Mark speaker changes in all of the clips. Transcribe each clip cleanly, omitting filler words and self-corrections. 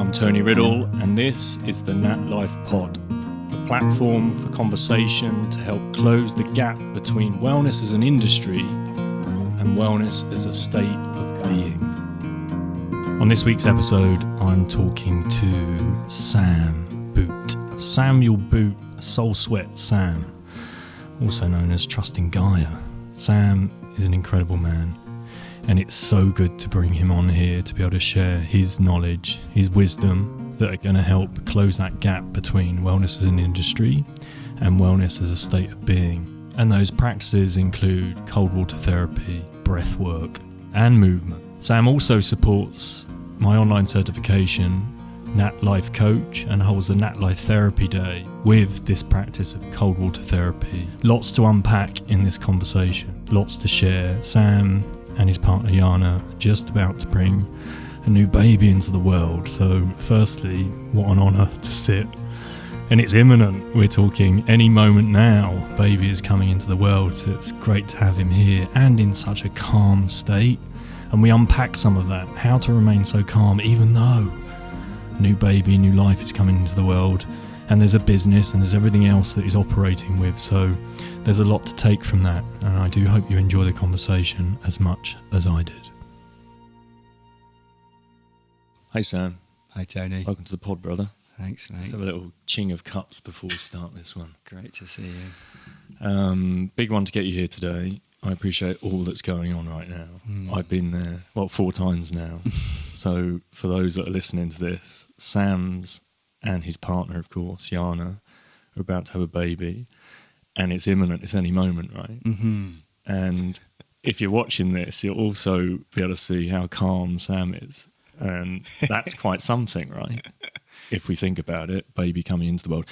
Speaker 1: I'm Tony Riddle, and this is the NatLifePod, the platform for conversation to help close the gap between wellness as an industry and wellness as a state of being. On this week's episode, I'm talking to Samuel Boot, Soul Sweat Sam, also known as Trusting Gaia. Sam is an incredible man, and it's so good to bring him on here to be able to share his knowledge, his wisdom that are going to help close that gap between wellness as an industry and wellness as a state of being. And those practices include cold water therapy, breath work, and movement. Sam also supports my online certification, NATLIFECOACH, and holds a NatLife Therapy Day with this practice of cold water therapy. Lots to unpack in this conversation, lots to share. Sam and his partner Yana are just about to bring a new baby into the world. So firstly, what an honour to sit. And it's imminent. We're talking any moment now. Baby is coming into the world, so it's great to have him here and in such a calm state. And we unpack some of that, how to remain so calm even though new baby, new life is coming into the world, and there's a business and there's everything else that he's operating with. So there's a lot to take from that, and I do hope you enjoy the conversation as much as I did. Hi Sam.
Speaker 2: Hi Tony.
Speaker 1: Welcome to the pod, brother.
Speaker 2: Thanks, mate.
Speaker 1: Let's have a little ching of cups before we start this one.
Speaker 2: Great to see you.
Speaker 1: Big one to get you here today. I appreciate all that's going on right now. I've been there, 4 times now. So for those that are listening to this, Sam's and his partner, of course, Yana, are about to have a baby. And it's imminent, it's any moment, right? Mm-hmm. And if you're watching this, you'll also be able to see how calm Sam is. And that's quite something, right? If we think about it, baby coming into the world.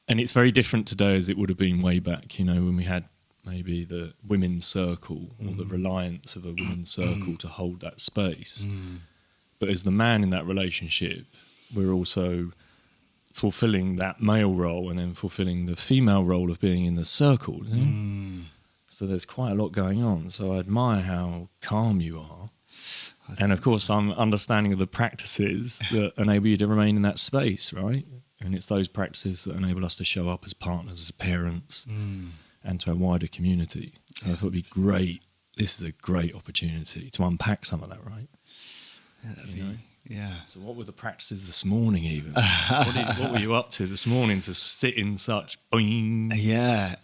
Speaker 1: And it's very different today as it would have been way back, when we had maybe the women's circle or the reliance of a women's circle to hold that space. But as the man in that relationship, we're also fulfilling that male role and then fulfilling the female role of being in the circle. So there's quite a lot going on. So I admire how calm you are. And of course, I'm understanding of the practices that enable you to remain in that space, right? And it's those practices that enable us to show up as partners, as parents, and to a wider community. So I thought it'd be great. This is a great opportunity to unpack some of that, right?
Speaker 2: Yeah.
Speaker 1: So what were the practices this morning even? What were you up to this morning to sit in such boing?
Speaker 2: Yeah.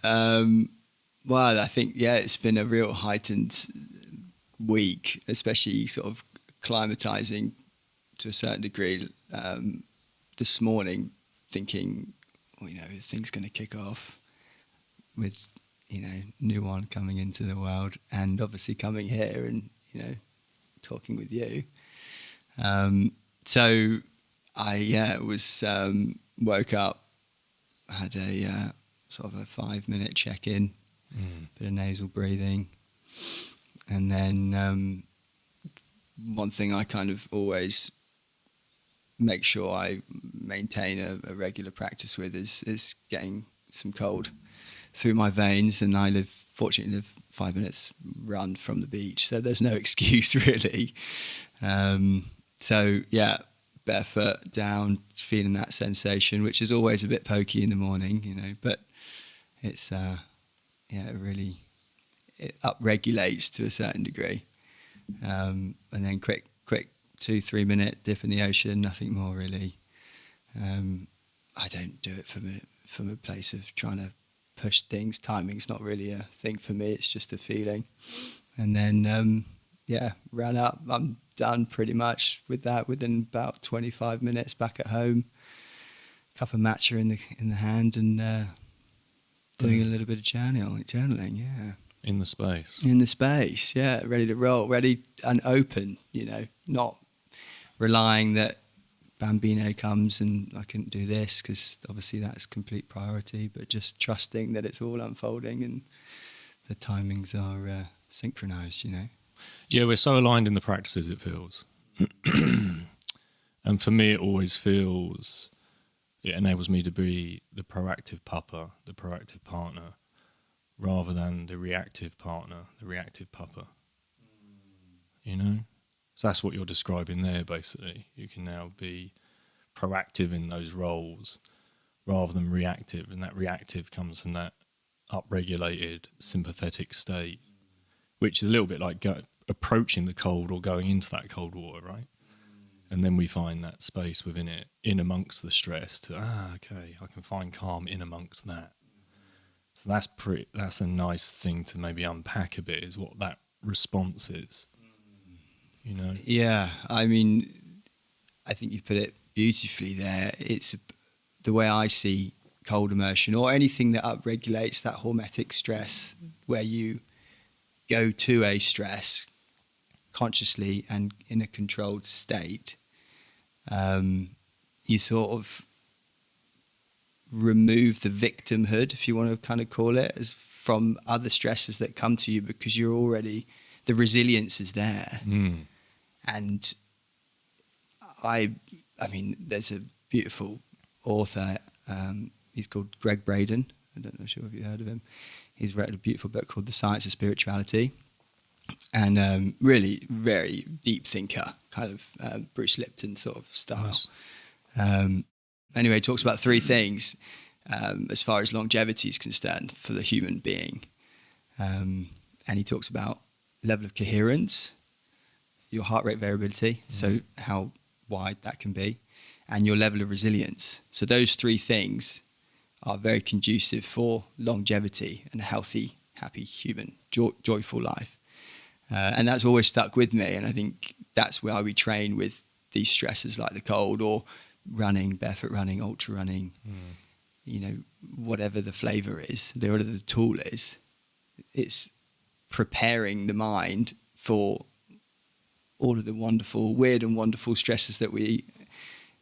Speaker 2: Well, I think, it's been a real heightened week, especially sort of climatizing to a certain degree. This morning thinking, is things going to kick off with, new one coming into the world and obviously coming here and, talking with you. So I was woke up, had a sort of a 5-minute check-in, bit of nasal breathing, and then one thing I kind of always make sure I maintain a regular practice with is getting some cold through my veins, and I fortunately live 5 minutes run from the beach, so there's no excuse really. So barefoot down, feeling that sensation, which is always a bit pokey in the morning, but it's it upregulates to a certain degree. And then quick 2-3 minute dip in the ocean, nothing more really. I don't do it from a place of trying to push things. Timing's not really a thing for me, it's just a feeling. And then ran up. I'm done pretty much with that within about 25 minutes back at home. Cup of matcha in the hand, and doing a little bit of journaling, yeah.
Speaker 1: In the space,
Speaker 2: yeah, ready to roll, ready and open, not relying that Bambino comes and I can do this, because obviously that's complete priority, but just trusting that it's all unfolding and the timings are synchronized,
Speaker 1: Yeah, we're so aligned in the practices, it feels. And for me, it always feels, it enables me to be the proactive papa, the proactive partner, rather than the reactive partner, the reactive papa. So that's what you're describing there, basically. You can now be proactive in those roles rather than reactive. And that reactive comes from that upregulated sympathetic state, which is a little bit like approaching the cold or going into that cold water, right? And then we find that space within it, in amongst the stress, to okay, I can find calm in amongst that. So that's a nice thing to maybe unpack a bit, is what that response is. You know?
Speaker 2: Yeah, I mean, I think you put it beautifully there. It's the way I see cold immersion, or anything that upregulates that hormetic stress, where you go to a stress consciously and in a controlled state. You sort of remove the victimhood, if you want to kind of call it, as from other stresses that come to you, because you're already, the resilience is there. And I mean, there's a beautiful author, he's called Greg Braden. I don't know if you heard of him. He's written a beautiful book called The Science of Spirituality, and really very deep thinker, kind of Bruce Lipton sort of style. Nice. Anyway, he talks about three things as far as longevity is concerned for the human being. And he talks about level of coherence, your heart rate variability, so how wide that can be, and your level of resilience. So those three things are very conducive for longevity and a healthy, happy, human, joyful life. And that's always stuck with me. And I think that's why we train with these stresses like the cold, or running, barefoot running, ultra running, you know, whatever the flavor is, whatever the tool is. It's preparing the mind for all of the wonderful, weird and wonderful stresses that we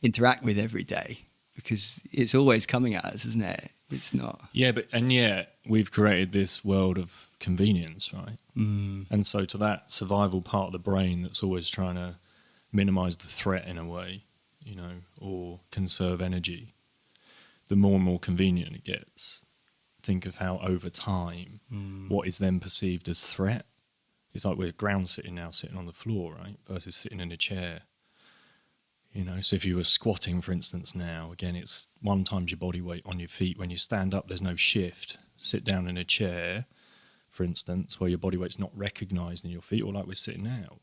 Speaker 2: interact with every day, because it's always coming at us, isn't it? It's not.
Speaker 1: Yeah, and yet we've created this world of convenience, right? And so to that survival part of the brain that's always trying to minimize the threat in a way, you know, or conserve energy, the more and more convenient it gets. Think of how over time, what is then perceived as threat. It's like we're ground sitting now, sitting on the floor, right? Versus sitting in a chair. You know, so if you were squatting, for instance, now, again, it's 1 times your body weight on your feet. When you stand up, there's no shift. Sit down in a chair, for instance, where your body weight's not recognised in your feet, or like we're sitting now.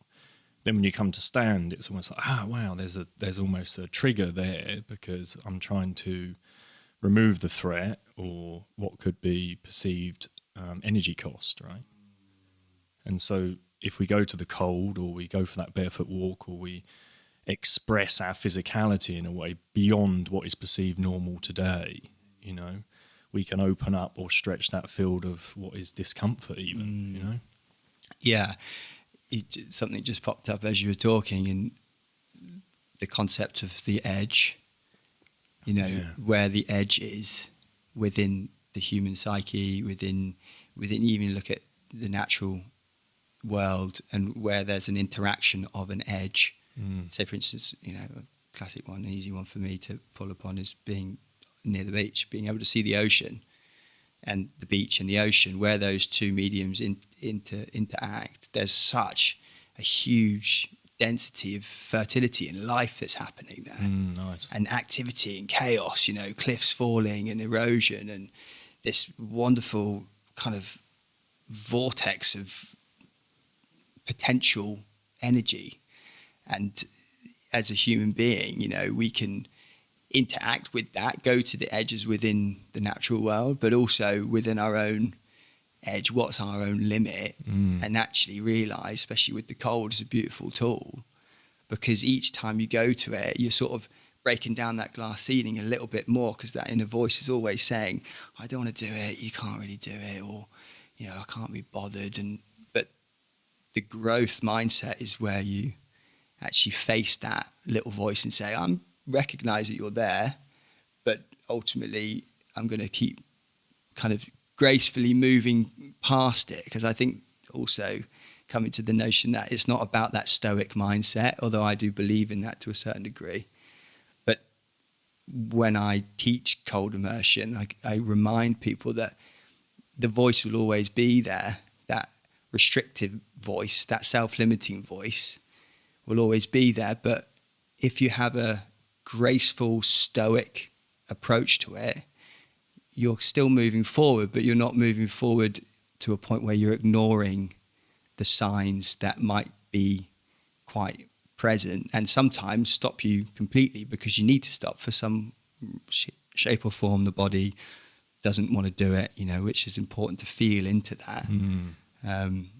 Speaker 1: Then when you come to stand, it's almost like, wow, there's almost a trigger there, because I'm trying to remove the threat or what could be perceived energy cost, right? And so if we go to the cold, or we go for that barefoot walk, or we express our physicality in a way beyond what is perceived normal today, you know, we can open up or stretch that field of what is discomfort even, you know?
Speaker 2: Yeah. Something just popped up as you were talking, and the concept of the edge, you know, where the edge is within the human psyche, within even look at the natural world, and where there's an interaction of an edge. Say, for instance, you know, a classic one, an easy one for me to pull upon is being near the beach, being able to see the ocean, and the beach and the ocean, where those two mediums interact. There's such a huge density of fertility and life that's happening there.
Speaker 1: Nice.
Speaker 2: And activity and chaos, you know, cliffs falling and erosion, and this wonderful kind of vortex of potential energy. And as a human being, you know, we can interact with that, go to the edges within the natural world, but also within our own edge, what's our own limit, and actually realize, especially with the cold, is a beautiful tool, because each time you go to it, you're sort of breaking down that glass ceiling a little bit more, because that inner voice is always saying, I don't want to do it, you can't really do it, or, you know, I can't be bothered. But the growth mindset is where you actually face that little voice and say, recognize that you're there, but ultimately I'm going to keep kind of gracefully moving past it, because I think also coming to the notion that it's not about that stoic mindset, although I do believe in that to a certain degree. But when I teach cold immersion, I remind people that the voice will always be there, that restrictive voice, that self-limiting voice will always be there. But if you have a graceful, stoic approach to it, you're still moving forward, but you're not moving forward to a point where you're ignoring the signs that might be quite present and sometimes stop you completely because you need to stop for some shape or form. The body doesn't want to do it, which is important to feel into that.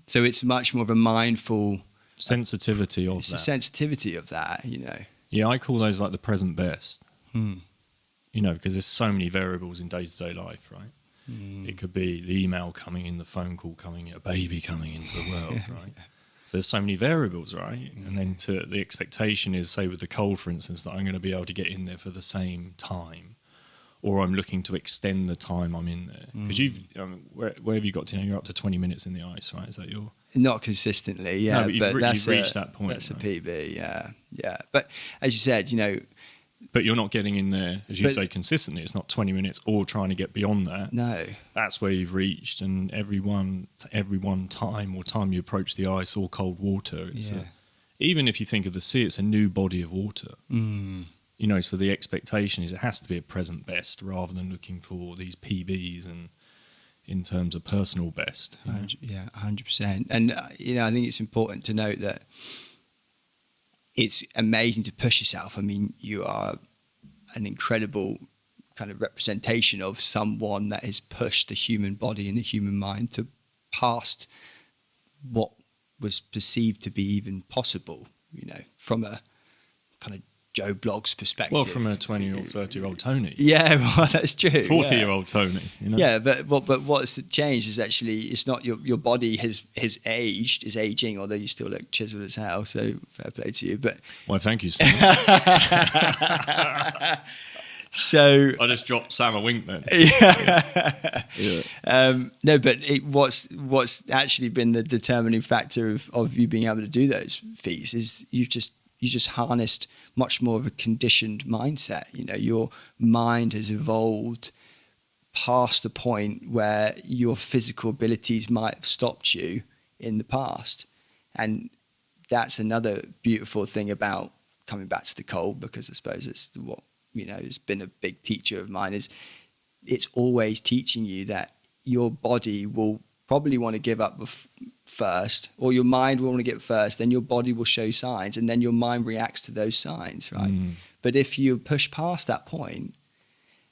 Speaker 2: So it's much more of a mindful
Speaker 1: sensitivity of
Speaker 2: it's
Speaker 1: that.
Speaker 2: a sensitivity of that,
Speaker 1: Yeah, I call those like the present best. Because there's so many variables in day-to-day life, right? It could be the email coming in, the phone call coming in, a baby coming into the world, right? So there's so many variables, right? And then the expectation is, say with the cold, for instance, that I'm going to be able to get in there for the same time, or I'm looking to extend the time I'm in there. Because where have you got to? You're up to 20 minutes in the ice, right? Is that your...
Speaker 2: Not consistently, yeah.
Speaker 1: No, but you've reached that point.
Speaker 2: That's
Speaker 1: right?
Speaker 2: a PB, yeah. But as you said,
Speaker 1: But you're not getting in there, as you say, consistently. It's not 20 minutes or trying to get beyond that.
Speaker 2: No.
Speaker 1: That's where you've reached. And every one time you approach the ice or cold water, even if you think of the sea, it's a new body of water. So the expectation is it has to be a present best rather than looking for these PBs and in terms of personal best.
Speaker 2: Yeah, 100%. And, I think it's important to note that it's amazing to push yourself. I mean, you are an incredible kind of representation of someone that has pushed the human body and the human mind to past what was perceived to be even possible, from a kind of Joe Blogg's perspective.
Speaker 1: Well, from a 20 or 30-year-old Tony.
Speaker 2: Yeah, well, that's true.
Speaker 1: 40-year-old Tony.
Speaker 2: Yeah, but what's changed is actually it's not your body is aging, although you still look chiseled as hell. So fair play to you. But
Speaker 1: well, thank you, Sam.
Speaker 2: So
Speaker 1: I just dropped Sam a wink then.
Speaker 2: No, but what's actually been the determining factor of you being able to do those feats is you just harnessed much more of a conditioned mindset. Your mind has evolved past the point where your physical abilities might have stopped you in the past. And that's another beautiful thing about coming back to the cold, because I suppose it's what, it's been a big teacher of mine, is it's always teaching you that your body will probably want to give up first, or your mind will want to get first, then your body will show signs, and then your mind reacts to those signs, right? But if you push past that point,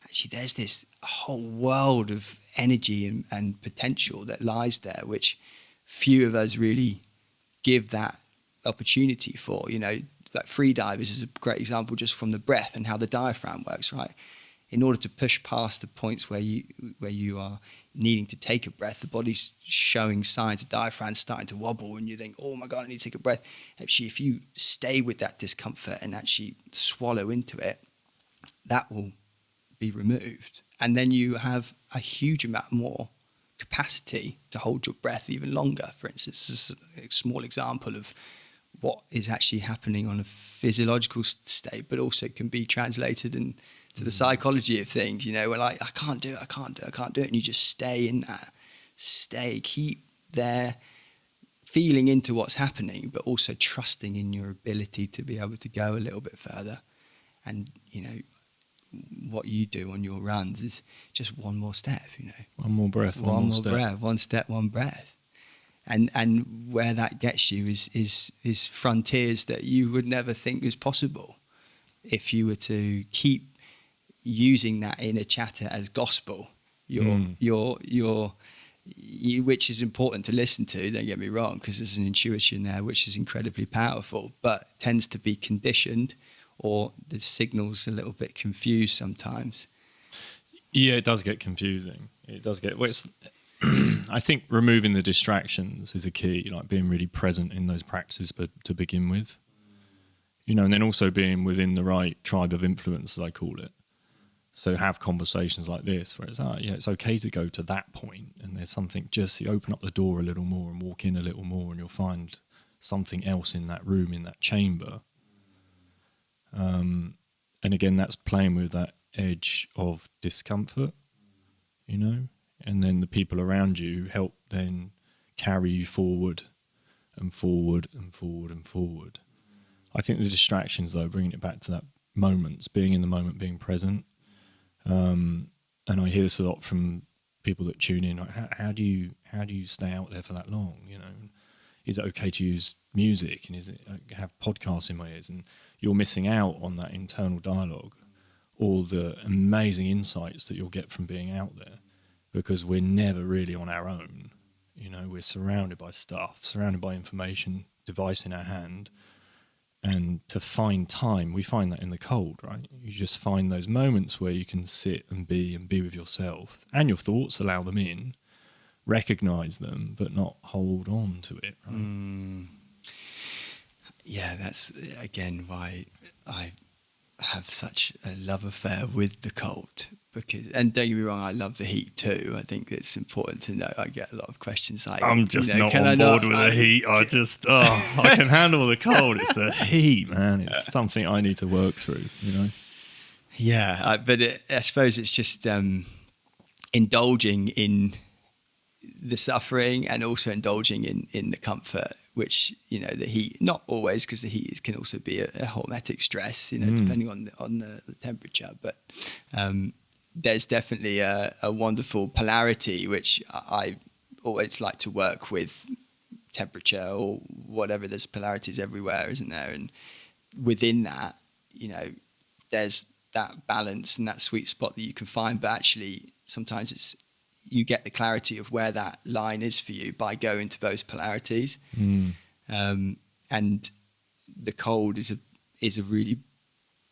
Speaker 2: actually there's this whole world of energy and potential that lies there, which few of us really give that opportunity for. Like free divers is a great example, just from the breath and how the diaphragm works, right? In order to push past the points where you are needing to take a breath, the body's showing signs, the diaphragm's starting to wobble, and you think, oh my God, I need to take a breath. Actually, if you stay with that discomfort and actually swallow into it, that will be removed. And then you have a huge amount more capacity to hold your breath even longer. For instance, this is a small example of what is actually happening on a physiological state, but also can be translated into the psychology of things. We're like, I can't do it. And you just stay in that. Keep there, feeling into what's happening, but also trusting in your ability to be able to go a little bit further. And, what you do on your runs is just one more step,
Speaker 1: One more breath, one more step.
Speaker 2: Breath, one step, one breath. And where that gets you is frontiers that you would never think was possible if you were to keep using that inner chatter as gospel. Which is important to listen to, don't get me wrong, because there's an intuition there which is incredibly powerful, but tends to be conditioned, or the signal's a little bit confused sometimes.
Speaker 1: Yeah, it does get confusing. It does get... I think removing the distractions is a key, like being really present in those practices to begin with. And then also being within the right tribe of influence, as I call it. So have conversations like this where it's, it's okay to go to that point, and there's something, just you open up the door a little more and walk in a little more, and you'll find something else in that room, in that chamber. And again, that's playing with that edge of discomfort, and then the people around you help then carry you forward and forward and forward and forward. I think the distractions, though, bringing it back to that moments, being in the moment, being present. And I hear this a lot from people that tune in. Like, how do you stay out there for that long? You know, is it okay to use music, and is it have podcasts in my ears? And you're missing out on that internal dialogue, all the amazing insights that you'll get from being out there, because we're never really on our own. You know, we're surrounded by stuff, surrounded by information, device in our hand. And to find time, we find that in the cold, right? You just find those moments where you can sit and be with yourself, and your thoughts, allow them in, recognize them, but not hold on to it, right?
Speaker 2: Yeah, that's again why I have such a love affair with the cold. Because, and don't get me wrong, I love the heat too. I think it's important to know. I get a lot of questions like,
Speaker 1: I'm just not on board with the heat. I can handle the cold. It's the heat, man. It's something I need to work through, you know?
Speaker 2: Yeah, but I suppose it's just indulging in the suffering and also indulging in the comfort, which, you know, the heat, not always, because the heat can also be a hormetic stress, you know, depending on the temperature. But there's definitely a wonderful polarity, which I always like to work with temperature or whatever. There's polarities everywhere, isn't there? And within that, you know, there's that balance and that sweet spot that you can find. But actually, sometimes you get the clarity of where that line is for you by going to those polarities. And the cold is a really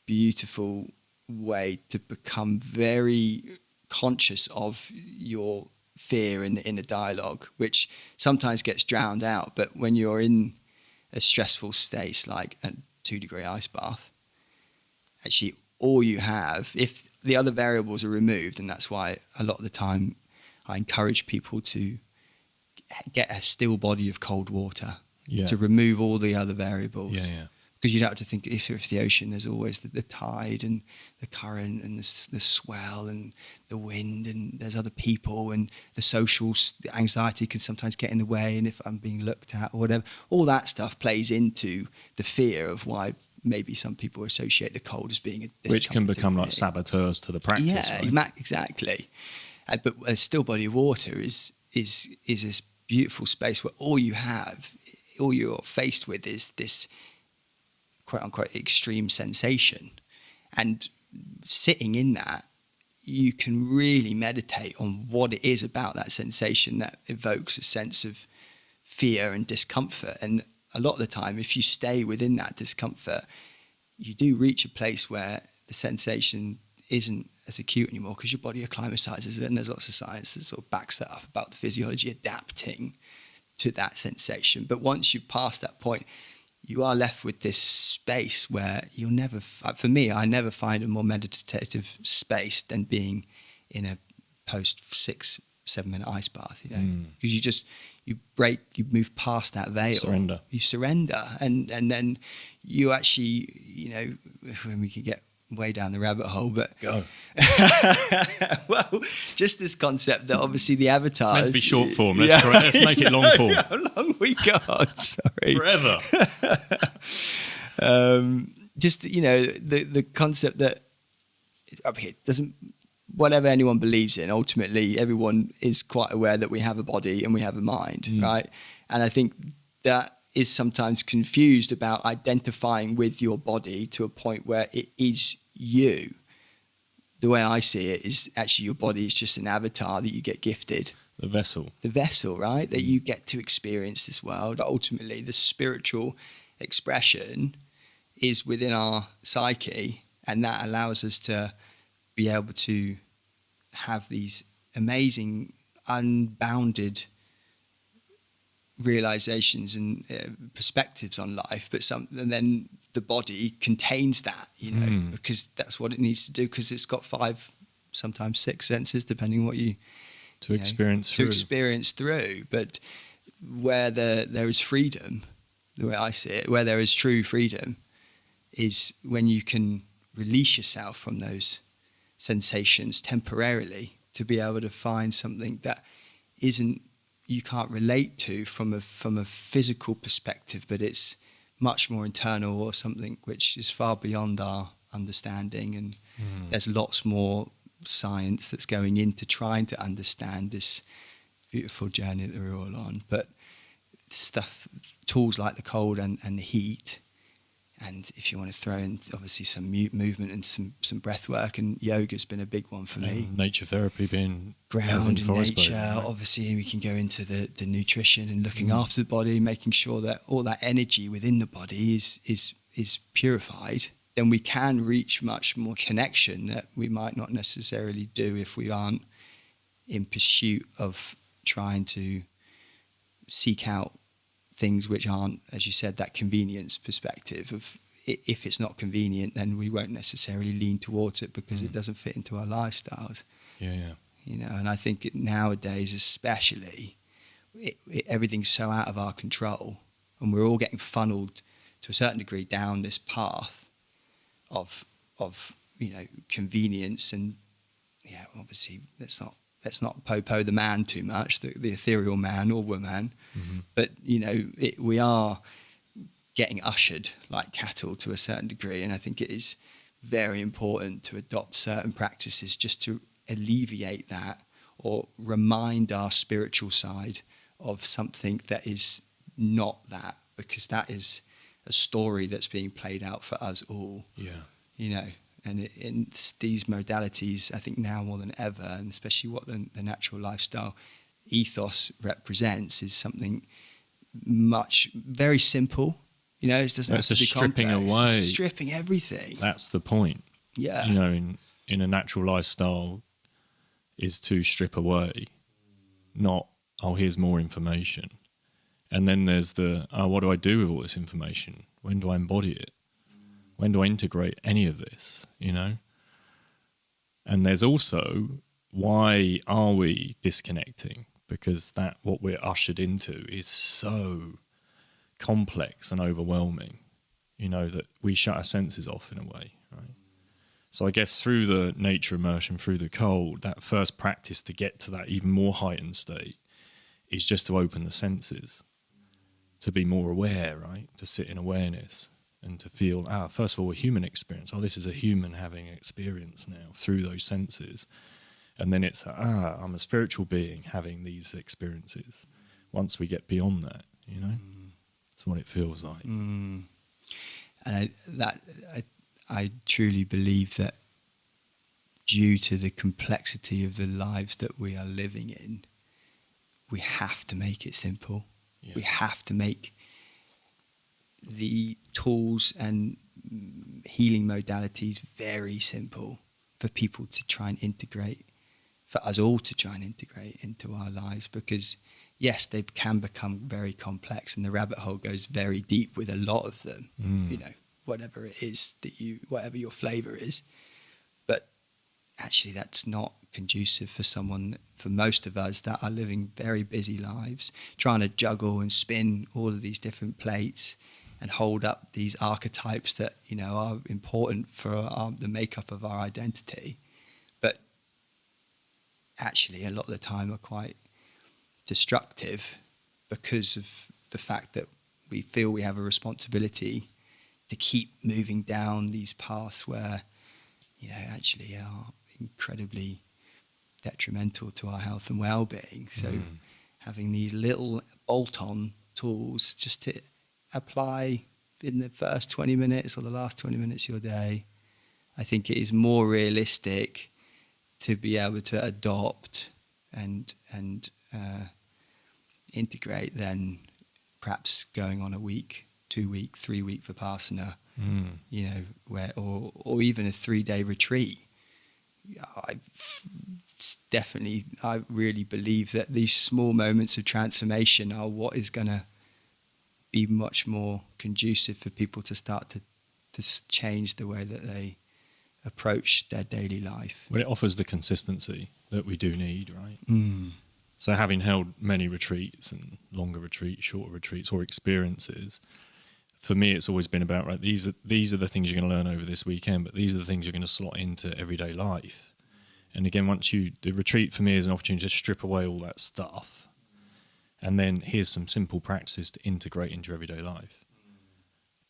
Speaker 2: beautiful way to become very conscious of your fear in the inner dialogue, which sometimes gets drowned out. But when you're in a stressful state, like a 2-degree ice bath, actually all you have, if the other variables are removed, and that's why a lot of the time I encourage people to get a still body of cold water to remove all the other variables. Because you don't have to think, if it's the ocean, there's always the tide and the current and the swell and the wind, and there's other people, and the social the anxiety can sometimes get in the way, and if I'm being looked at or whatever, all that stuff plays into the fear of why maybe some people associate the cold as being
Speaker 1: which can become like saboteurs to the practice.
Speaker 2: Right? Exactly. But a still body of water is this beautiful space where all you're faced with is this quote unquote extreme sensation, and sitting in that, you can really meditate on what it is about that sensation that evokes a sense of fear and discomfort. And a lot of the time, if you stay within that discomfort, you do reach a place where the sensation isn't as acute anymore, because your body acclimatizes it, and there's lots of science that sort of backs that up about the physiology adapting to that sensation. But once you pass that point, you are left with this space where you'll never, for me, I never find a more meditative space than being in a post 6-7 minute ice bath, you know, because you move past that veil, you surrender, and then you actually, you know, when we can get way down the rabbit hole, but
Speaker 1: go.
Speaker 2: Well, just this concept that obviously the avatar
Speaker 1: it's meant to be short form. Let's make it long form.
Speaker 2: How long we got? Sorry,
Speaker 1: forever.
Speaker 2: Just, you know, the concept that it doesn't, whatever anyone believes in, ultimately everyone is quite aware that we have a body and we have a mind, right? And I think that is sometimes confused about identifying with your body to a point where it is you. The way I see it is actually your body is just an avatar that you get gifted.
Speaker 1: The vessel,
Speaker 2: right? That you get to experience this world. Ultimately, the spiritual expression is within our psyche, and that allows us to be able to have these amazing, unbounded realizations and perspectives on life. And then the body contains that, you know, because that's what it needs to do, because it's got 5, sometimes 6 senses, depending on what you experience through. But where there is freedom, the way I see it, where there is true freedom, is when you can release yourself from those sensations temporarily to be able to find something that you can't relate to from a physical perspective, but it's much more internal, or something which is far beyond our understanding, and there's lots more science that's going into trying to understand this beautiful journey that we're all on. But tools like the cold and the heat, and if you want to throw in obviously some movement and some breath work, and yoga's been a big one for me.
Speaker 1: Nature therapy being
Speaker 2: ground in nature,
Speaker 1: right?
Speaker 2: Obviously we can go into the nutrition and looking after the body, making sure that all that energy within the body is purified. Then we can reach much more connection that we might not necessarily do if we aren't in pursuit of trying to seek out things which aren't, as you said, that convenience perspective of if it's not convenient, then we won't necessarily lean towards it because it doesn't fit into our lifestyles.
Speaker 1: Yeah.
Speaker 2: You know, and I think nowadays especially, everything's so out of our control, and we're all getting funneled to a certain degree down this path of convenience, and obviously let's not po the man too much, the ethereal man or woman, but we are getting ushered like cattle to a certain degree, and I think it is very important to adopt certain practices just to alleviate that, or remind our spiritual side of something that is not that, because that is a story that's being played out for us all. And in these modalities, I think now more than ever, and especially what the natural lifestyle ethos represents, is something very simple. It doesn't have to be
Speaker 1: stripping
Speaker 2: complex.
Speaker 1: away,
Speaker 2: it's stripping everything.
Speaker 1: That's the point.
Speaker 2: Yeah.
Speaker 1: In a natural lifestyle, is to strip away, not, here's more information. And then there's what do I do with all this information? When do I embody it? When do I integrate any of this, And there's also, why are we disconnecting? Because what we're ushered into is so complex and overwhelming, that we shut our senses off in a way, right? So I guess through the nature immersion, through the cold, that first practice to get to that even more heightened state is just to open the senses, to be more aware, right? To sit in awareness and to feel, first of all, a human experience. This is a human having an experience now through those senses. And then it's, I'm a spiritual being having these experiences. Once we get beyond that, that's what it feels like.
Speaker 2: And I truly believe that due to the complexity of the lives that we are living in, we have to make it simple. Yeah. We have to make the tools and healing modalities very simple for people to try and integrate, for us all to try and integrate into our lives, because yes, they can become very complex, and the rabbit hole goes very deep with a lot of them, whatever it is whatever your flavor is. But actually that's not conducive for most of us that are living very busy lives, trying to juggle and spin all of these different plates and hold up these archetypes that are important for the makeup of our identity, but actually a lot of the time are quite destructive, because of the fact that we feel we have a responsibility to keep moving down these paths where actually are incredibly detrimental to our health and well-being. So having these little bolt-on tools just to apply in the first 20 minutes or the last 20 minutes of your day, I think it is more realistic to be able to adopt and integrate than perhaps going on a week, 2 week, 3 week Vipassana, or even a 3-day retreat. I really believe that these small moments of transformation are what is going to be much more conducive for people to start to change the way that they approach their daily life.
Speaker 1: Well, it offers the consistency that we do need, right? So having held many retreats and longer retreats, shorter retreats, or experiences, for me it's always been about, right, these are the things you're going to learn over this weekend, but these are the things you're going to slot into everyday life. And again, the retreat for me is an opportunity to strip away all that stuff, and then here's some simple practices to integrate into your everyday life.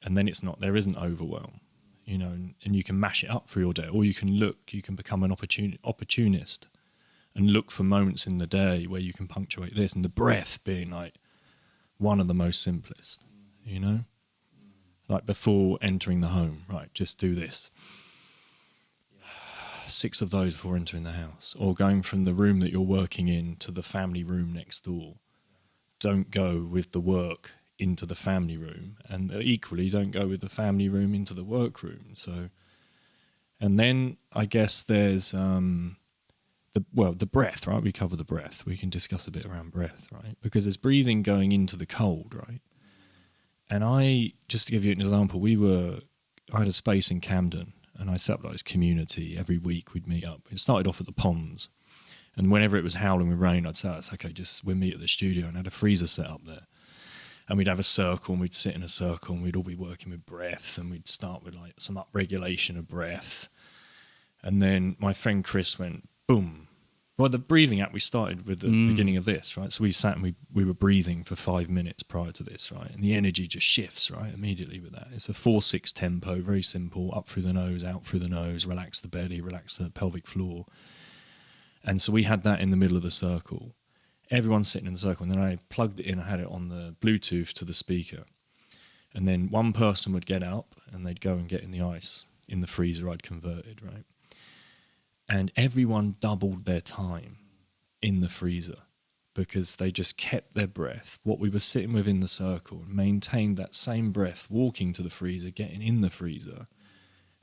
Speaker 1: And then there isn't overwhelm. you know, and you can mash it up for your day, or you can become an opportunist and look for moments in the day where you can punctuate this, and the breath being like one of the most simplest, you know, like before entering the home, right? Just do this. 6 of those before entering the house, or going from the room that you're working in to the family room next door. Don't go with the work into the family room, and equally don't go with the family room into the work room. So, and then I guess there's the breath, right? We cover the breath. We can discuss a bit around breath, right? Because there's breathing going into the cold, right? And just to give you an example, I had a space in Camden, and I set up like this community. Every week we'd meet up. It started off at the ponds, and whenever it was howling with rain, I'd say, it's okay, we'll meet at the studio, and I had a freezer set up there. And we'd have a circle, and we'd sit in a circle, and we'd all be working with breath, and we'd start with like some upregulation of breath. And then my friend Chris went, boom. Well, the breathing app, we started with the beginning of this, right? So we sat and we were breathing for 5 minutes prior to this, right? And the energy just shifts, right, immediately with that. It's a 4/6 tempo, very simple, up through the nose, out through the nose, relax the belly, relax the pelvic floor. And so we had that in the middle of the circle. Everyone's sitting in the circle, and then I plugged it in. I had it on the Bluetooth to the speaker. And then one person would get up, and they'd go and get in the ice in the freezer I'd converted, right? And everyone doubled their time in the freezer because they just kept their breath, what we were sitting with in the circle, and maintained that same breath, walking to the freezer, getting in the freezer,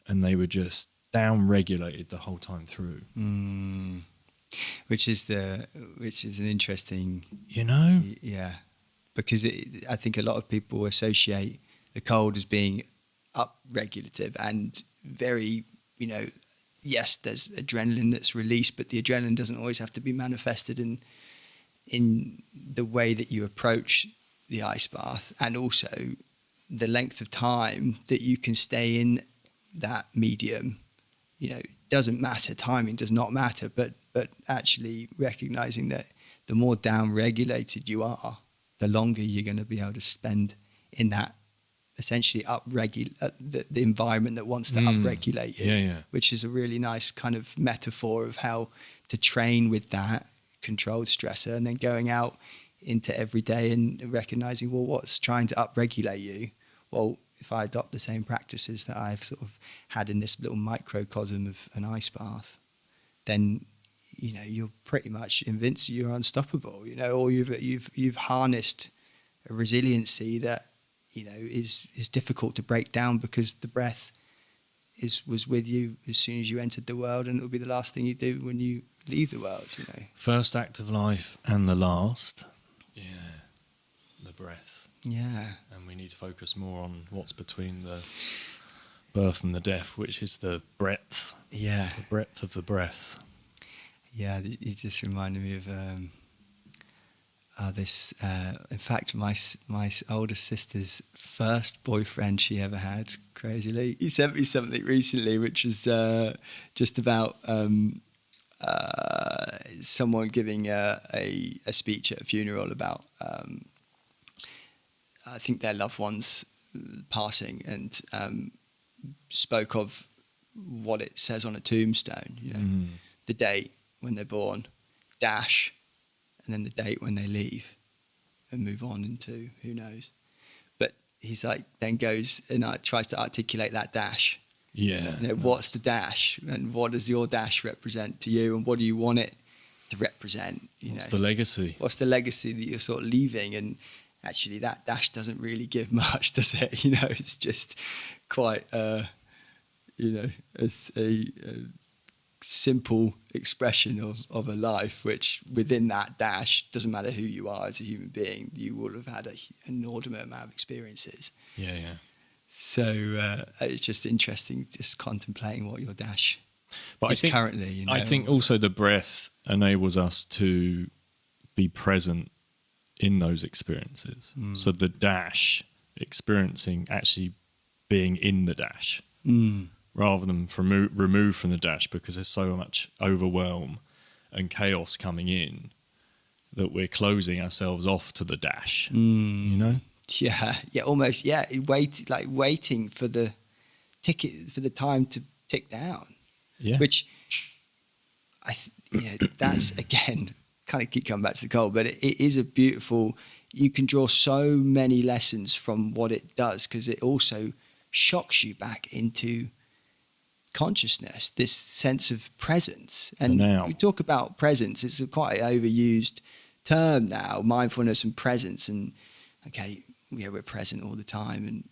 Speaker 1: and they were just down-regulated the whole time through.
Speaker 2: Which is an interesting,
Speaker 1: you know,
Speaker 2: because I think a lot of people associate the cold as being up-regulative and very, you know. Yes, there's adrenaline that's released, but the adrenaline doesn't always have to be manifested in the way that you approach the ice bath, and also the length of time that you can stay in that medium. You know, doesn't matter. Timing does not matter, but actually recognizing that the more down-regulated you are, the longer you're going to be able to spend in that. Essentially the environment that wants to upregulate you, which is a really nice kind of metaphor of how to train with that controlled stressor, and then going out into every day and recognizing, well, what's trying to upregulate you? Well, if I adopt the same practices that I've sort of had in this little microcosm of an ice bath, then, you know, you're pretty much invincible, you're unstoppable, you know, or you've harnessed a resiliency that, you know, is difficult to break down, because the breath was with you as soon as you entered the world, and it will be the last thing you do when you leave the world, you know.
Speaker 1: First act of life and the last, the breath.
Speaker 2: Yeah.
Speaker 1: And we need to focus more on what's between the birth and the death, which is the breadth.
Speaker 2: Yeah.
Speaker 1: The breadth of the breath.
Speaker 2: Yeah, you just reminded me of this. In fact, my older sister's first boyfriend she ever had, crazily, he sent me something recently, which was just about someone giving a speech at a funeral about I think their loved ones passing, and spoke of what it says on a tombstone. You know, the date when they're born, dash. And then the date when they leave and move on into who knows. But he's like, then goes and tries to articulate that dash.
Speaker 1: Yeah.
Speaker 2: You know, what's the dash, and what does your dash represent to you, and what do you want it to represent?
Speaker 1: What's the legacy?
Speaker 2: What's the legacy that you're sort of leaving? And actually that dash doesn't really give much, does it? You know, it's just quite, you know, it's a simple expression of a life, which within that dash, doesn't matter who you are as a human being, you will have had an inordinate amount of experiences. So it's just interesting, just contemplating what your dash is currently. You know?
Speaker 1: I think also the breath enables us to be present in those experiences. So the dash, experiencing actually being in the dash. Rather than removed from the dash, because there's so much overwhelm and chaos coming in that we're closing ourselves off to the dash. You know?
Speaker 2: Yeah, almost. Yeah, waiting for the for the time to tick down.
Speaker 1: Yeah.
Speaker 2: Which that's again kind of keep coming back to the cold, but it is a beautiful. You can draw so many lessons from what it does, because it also shocks you back into consciousness, this sense of presence. And we talk about presence, it's a quite overused term now, mindfulness and presence. And okay, yeah, we're present all the time. And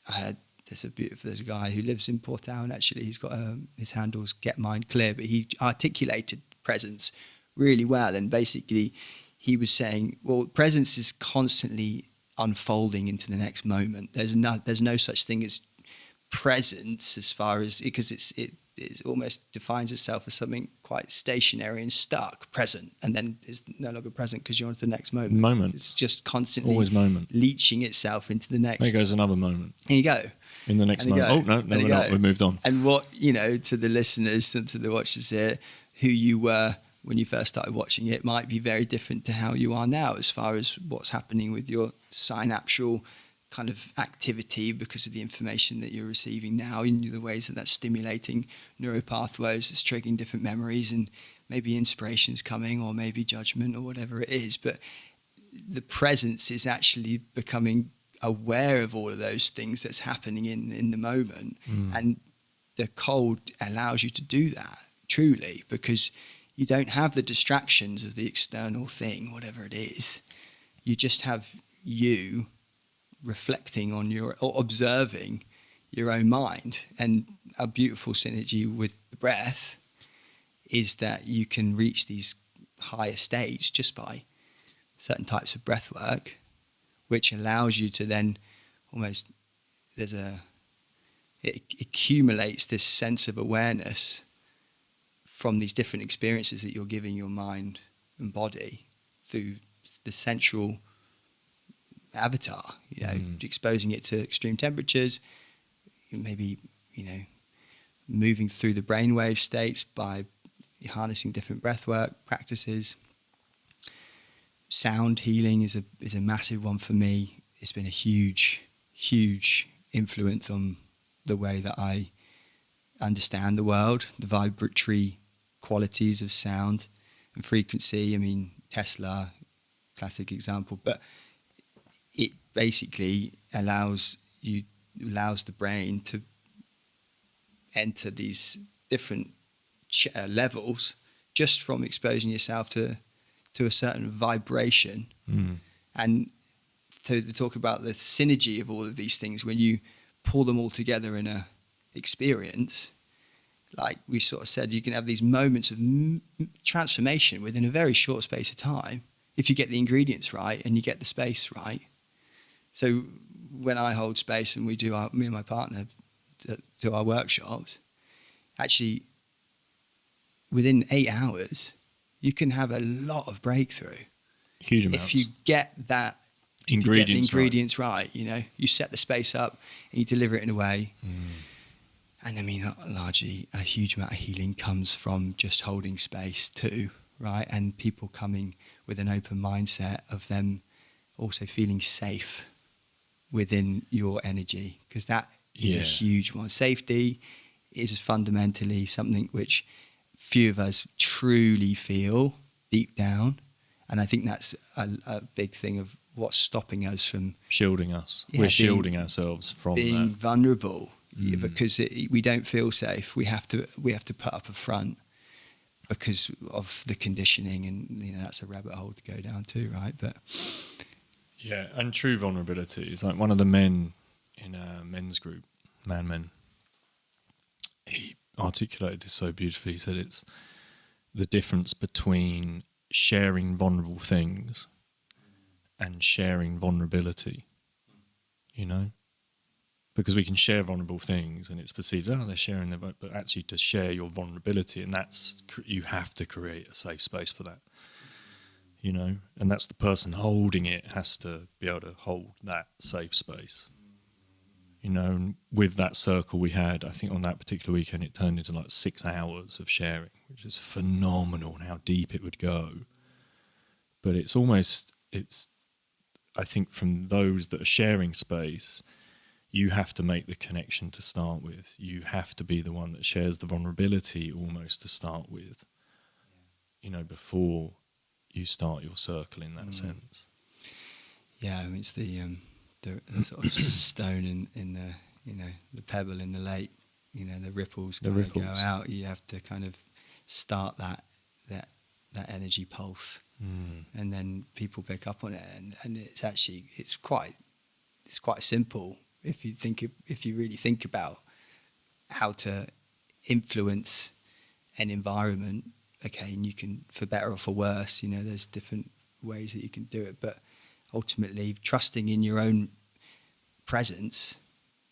Speaker 2: I heard there's a guy who lives in Portown, actually. He's got his handles Get Mind Clear, but he articulated presence really well. And basically he was saying, well, presence is constantly unfolding into the next moment. There's no such thing as presence, as far as, because it almost defines itself as something quite stationary and stuck, present, and then is no longer present because you're on to the next moment. It's just constantly
Speaker 1: always
Speaker 2: leaching itself into the next.
Speaker 1: There goes another moment.
Speaker 2: Here you go.
Speaker 1: In the next moment. Oh, no, we're not. We've moved on.
Speaker 2: And what, to the listeners and to the watchers here, who you were when you first started watching it might be very different to how you are now, as far as what's happening with your synapsal kind of activity because of the information that you're receiving now, in the ways that that's stimulating neuropathways, it's triggering different memories, and maybe inspiration's coming, or maybe judgment, or whatever it is. But the presence is actually becoming aware of all of those things that's happening in the moment. And the cold allows you to do that, truly, because you don't have the distractions of the external thing, whatever it is. You just have you reflecting on or observing your own mind. And a beautiful synergy with the breath is that you can reach these higher states just by certain types of breath work, which allows you to then almost, it accumulates this sense of awareness from these different experiences that you're giving your mind and body through the central avatar, exposing it to extreme temperatures, maybe, moving through the brainwave states by harnessing different breathwork practices. Sound healing is a massive one for me. It's been a huge, huge influence on the way that I understand the world, the vibratory qualities of sound and frequency. I mean, Tesla, classic example, but it basically allows the brain to enter these different levels just from exposing yourself to a certain vibration. And to talk about the synergy of all of these things, when you pull them all together in a experience, like we sort of said, you can have these moments of transformation within a very short space of time if you get the ingredients right and you get the space right. So when I hold space and me and my partner do our workshops, actually within 8 hours, you can have a lot of breakthrough.
Speaker 1: Huge amounts.
Speaker 2: If you get the ingredients right, you set the space up and you deliver it in a way. And I mean, largely a huge amount of healing comes from just holding space too, right? And people coming with an open mindset of them also feeling safe within your energy, because that is a huge one. Safety is fundamentally something which few of us truly feel deep down. And I think that's a big thing of what's stopping us from...
Speaker 1: Shielding us. We're shielding ourselves from
Speaker 2: being
Speaker 1: that.
Speaker 2: vulnerable. Because we don't feel safe. We have to put up a front because of the conditioning, and that's a rabbit hole to go down too, right? But
Speaker 1: yeah, and true vulnerability is like one of the men in a men's group, Men. He articulated this so beautifully. He said it's the difference between sharing vulnerable things and sharing vulnerability. Because we can share vulnerable things and it's perceived, they're sharing their, but actually to share your vulnerability, and that's, you have to create a safe space for that, and that's the person holding it has to be able to hold that safe space, and with that circle we had, I think on that particular weekend, it turned into like 6 hours of sharing, which is phenomenal, and how deep it would go. But it's I think from those that are sharing space, you have to make the connection to start with. You have to be the one that shares the vulnerability almost to start with, before you start your circle in that sense.
Speaker 2: Yeah, I mean, it's the sort of stone in the, the pebble in the lake, the ripples kind of go out. You have to kind of start that energy pulse, and then people pick up on it, and it's quite simple if you really think about how to influence an environment. Okay, and you can, for better or for worse, there's different ways that you can do it, but ultimately trusting in your own presence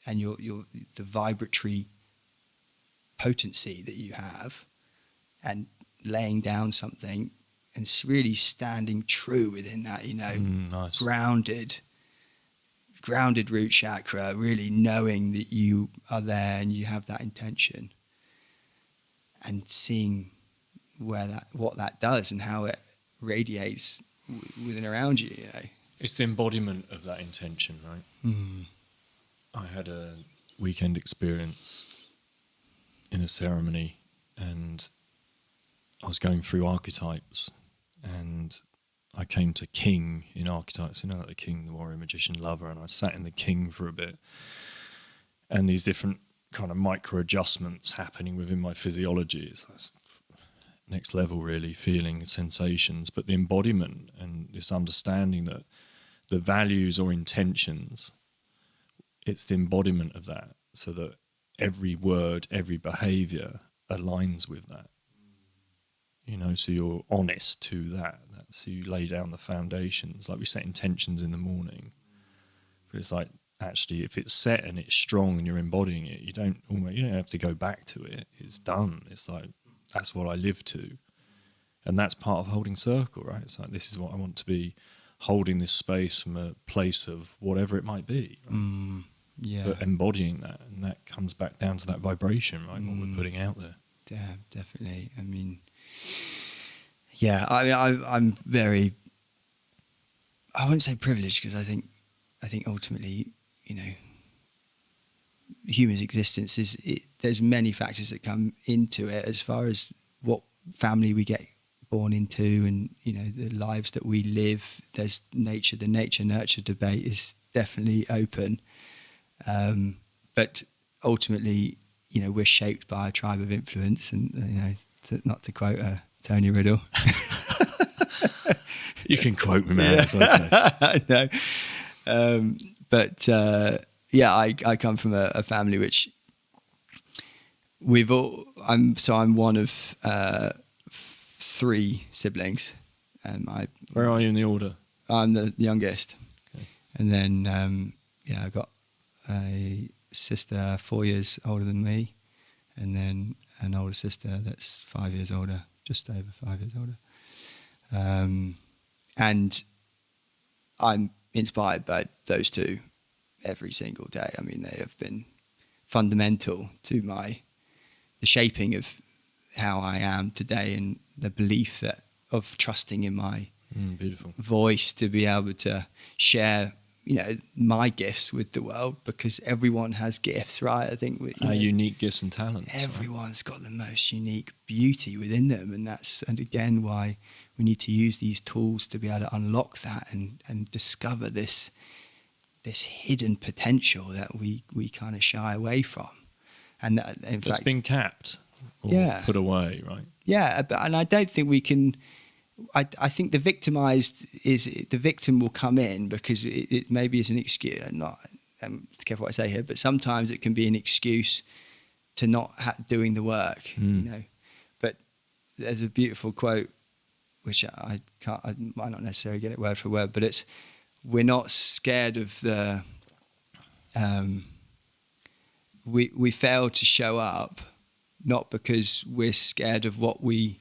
Speaker 2: and the vibratory potency that you have, and laying down something and really standing true within that,
Speaker 1: Nice.
Speaker 2: grounded root chakra, really knowing that you are there and you have that intention, and seeing what that does and how it radiates within around you.
Speaker 1: It's the embodiment of that intention, right? I had a weekend experience in a ceremony, and I was going through archetypes, and I came to king in archetypes, like the king, the warrior, magician, lover, and I sat in the king for a bit, and these different kind of micro adjustments happening within my physiology. That's next level, really, feeling sensations, but the embodiment and this understanding that the values or intentions, it's the embodiment of that, so that every word, every behavior aligns with that. So you're honest to that. So you lay down the foundations. Like we set intentions in the morning, but it's like, actually, if it's set and it's strong and you're embodying it, you don't have to go back to it. It's done. It's like, that's what I live to, and that's part of holding circle, right? It's like, this is what I want to be, holding this space from a place of whatever it might be, right? But embodying that, and that comes back down to that vibration, right? What we're putting out there.
Speaker 2: Yeah, definitely. I mean, I'm very, I wouldn't say privileged, because I think ultimately, human existence there's many factors that come into it, as far as what family we get born into, and the lives that we live. There's the nature nurture debate is definitely open, but ultimately, we're shaped by a tribe of influence, and not to quote Tony Riddle.
Speaker 1: You can quote me, man. It's okay.
Speaker 2: I know. But I come from a family which I'm one of 3 siblings.
Speaker 1: Where are you in the order?
Speaker 2: I'm the youngest.
Speaker 1: Okay.
Speaker 2: And then, I got a sister 4 years older than me, and then an older sister that's 5 years older, just over 5 years older. And I'm inspired by those two every single day. I mean, they have been fundamental to the shaping of how I am today, and the belief of trusting in my
Speaker 1: beautiful
Speaker 2: voice to be able to share, my gifts with the world, because everyone has gifts, right? I think
Speaker 1: unique gifts and talents.
Speaker 2: Everyone's got the most unique beauty within them, and again, why we need to use these tools to be able to unlock that and discover this hidden potential that we kind of shy away from, and that, in fact,
Speaker 1: it's been capped or put away, right?
Speaker 2: Yeah, and I don't think we can. I think the victim will come in because it maybe is an excuse. Not careful what I say here, but sometimes it can be an excuse to not doing the work. But there's a beautiful quote which I might not necessarily get it word for word, but it's, we're not scared of the. We fail to show up, not because we're scared of what we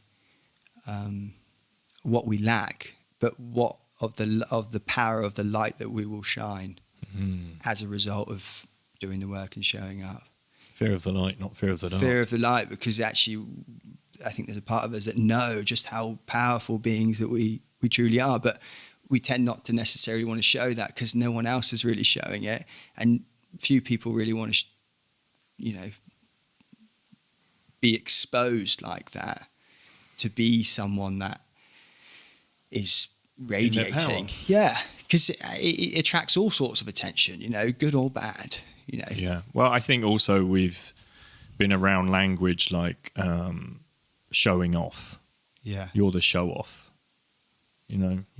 Speaker 2: lack, but of the power of the light that we will shine as a result of doing the work and showing up.
Speaker 1: Fear of the light, not fear of the dark.
Speaker 2: Fear of the light, because actually, I think there's a part of us that know just how powerful beings that we truly are, but we tend not to necessarily want to show that because no one else is really showing it. And few people really want to, be exposed like that, to be someone that is radiating. Yeah, because it attracts all sorts of attention, good or bad,
Speaker 1: Yeah. Well, I think also we've been around language like showing off.
Speaker 2: Yeah.
Speaker 1: You're the show off,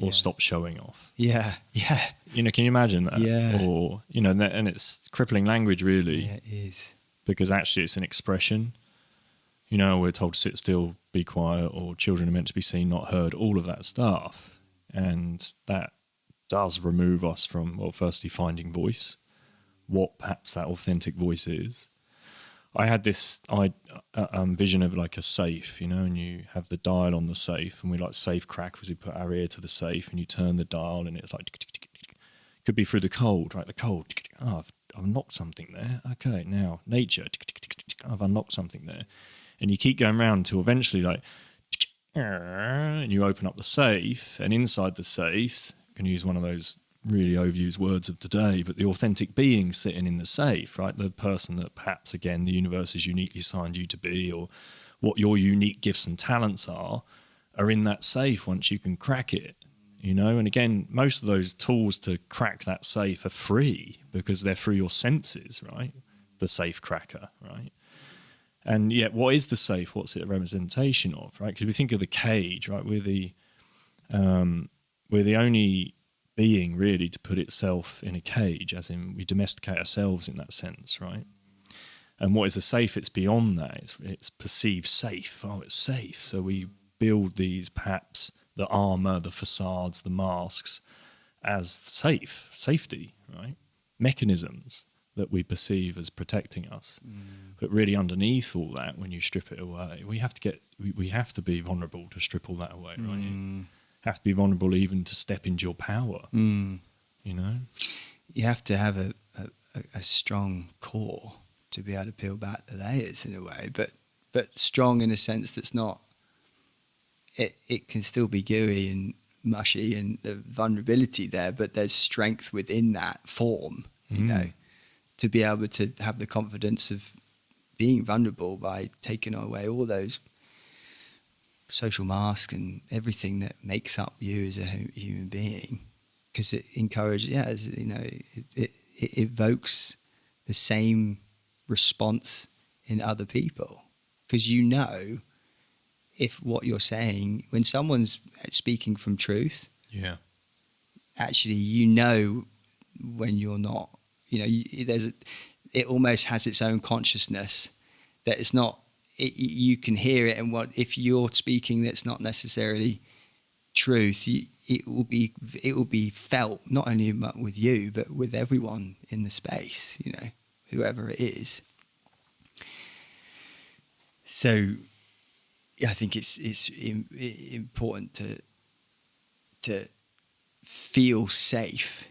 Speaker 1: or stop showing off.
Speaker 2: Yeah. Yeah.
Speaker 1: Can you imagine that?
Speaker 2: Yeah.
Speaker 1: Or, and it's crippling language really.
Speaker 2: Yeah, it is.
Speaker 1: Because actually it's an expression. We're told to sit still, be quiet, or children are meant to be seen, not heard, all of that stuff. And that does remove us from, well, firstly, finding voice, what perhaps that authentic voice is. I had this vision of like a safe, and you have the dial on the safe, and we like safe crackers. We put our ear to the safe, and you turn the dial, and it's like, could be through the cold, right? The cold. Oh, I've knocked something there. Okay, now nature. I've unlocked something there. And you keep going round until eventually, like, and you open up the safe, and inside the safe, you can use one of those really overused words of today, but the authentic being sitting in the safe, right? The person that perhaps, again, the universe has uniquely assigned you to be, or what your unique gifts and talents are in that safe once you can crack it, And again, most of those tools to crack that safe are free because they're through your senses, right? The safe cracker, right? And yet, what is the safe? What's it a representation of, right? Because we think of the cage, right? We're the only being really to put itself in a cage, as in we domesticate ourselves in that sense, right? And what is the safe? It's beyond that. It's perceived safe. Oh, it's safe. So we build these, perhaps the armor, the facades, the masks, as safety, right? Mechanisms that we perceive as protecting us. But really underneath all that, when you strip it away, we have to be vulnerable to strip all that away, right? You have to be vulnerable even to step into your power, You
Speaker 2: have to have a strong core to be able to peel back the layers in a way, but strong in a sense that's not, it can still be gooey and mushy and the vulnerability there, but there's strength within that form, to be able to have the confidence of being vulnerable by taking away all those social masks and everything that makes up you as a human being, because it encourages, it evokes the same response in other people, because if what you're saying, when someone's speaking from truth, actually when you're not, it almost has its own consciousness that it's not. You can hear it, and if you're speaking that's not necessarily truth, it will be felt not only with you but with everyone in the space, whoever it is. So I think it's important to feel safe,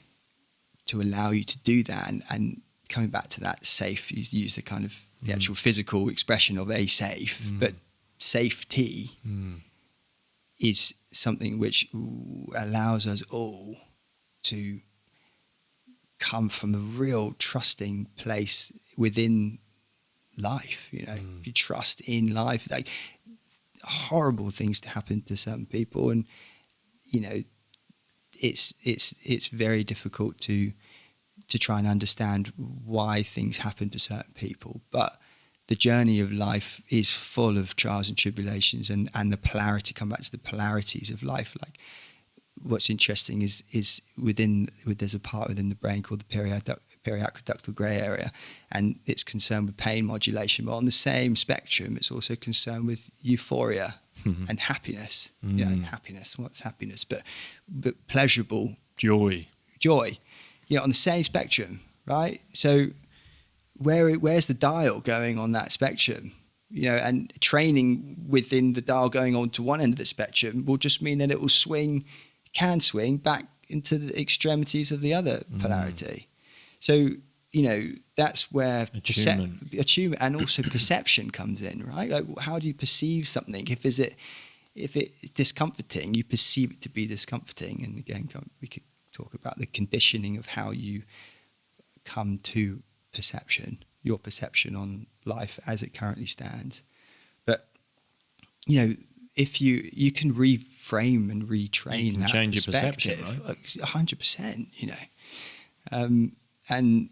Speaker 2: to allow you to do that, and coming back to that safe, you use the kind of the actual physical expression of a safe, but safety is something which allows us all to come from a real trusting place within life. If you trust in life, like horrible things to happen to certain people, and it's very difficult to try and understand why things happen to certain people, but the journey of life is full of trials and tribulations, and the polarity. Come back to the polarities of life. Like, what's interesting is there's a part within the brain called the periaqueductal grey area, and it's concerned with pain modulation. But on the same spectrum, it's also concerned with euphoria and happiness. Happiness. What's happiness? But pleasurable
Speaker 1: joy.
Speaker 2: On the same spectrum, right? So where's the dial going on that spectrum? And training within the dial going on to one end of the spectrum will just mean that it will can swing back into the extremities of the other polarity. So, that's where attunement and also perception comes in, right? Like, how do you perceive something? If it's discomforting, you perceive it to be discomforting. And again, we could talk about the conditioning of how you come to perception, your perception on life as it currently stands. But, you know, if you can reframe and retrain
Speaker 1: You can
Speaker 2: that
Speaker 1: change your
Speaker 2: perspective,
Speaker 1: perception, right?
Speaker 2: 100%, you know. And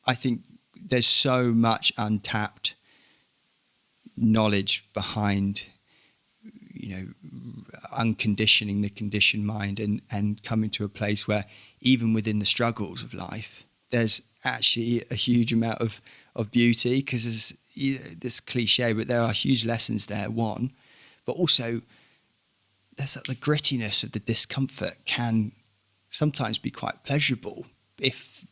Speaker 2: I think there's so much untapped knowledge behind, you know, unconditioning the conditioned mind and coming to a place where even within the struggles of life, there's actually a huge amount of beauty, because there's, you know, this cliche, but there are huge lessons there, one, but also there's the grittiness of the discomfort can sometimes be quite pleasurable if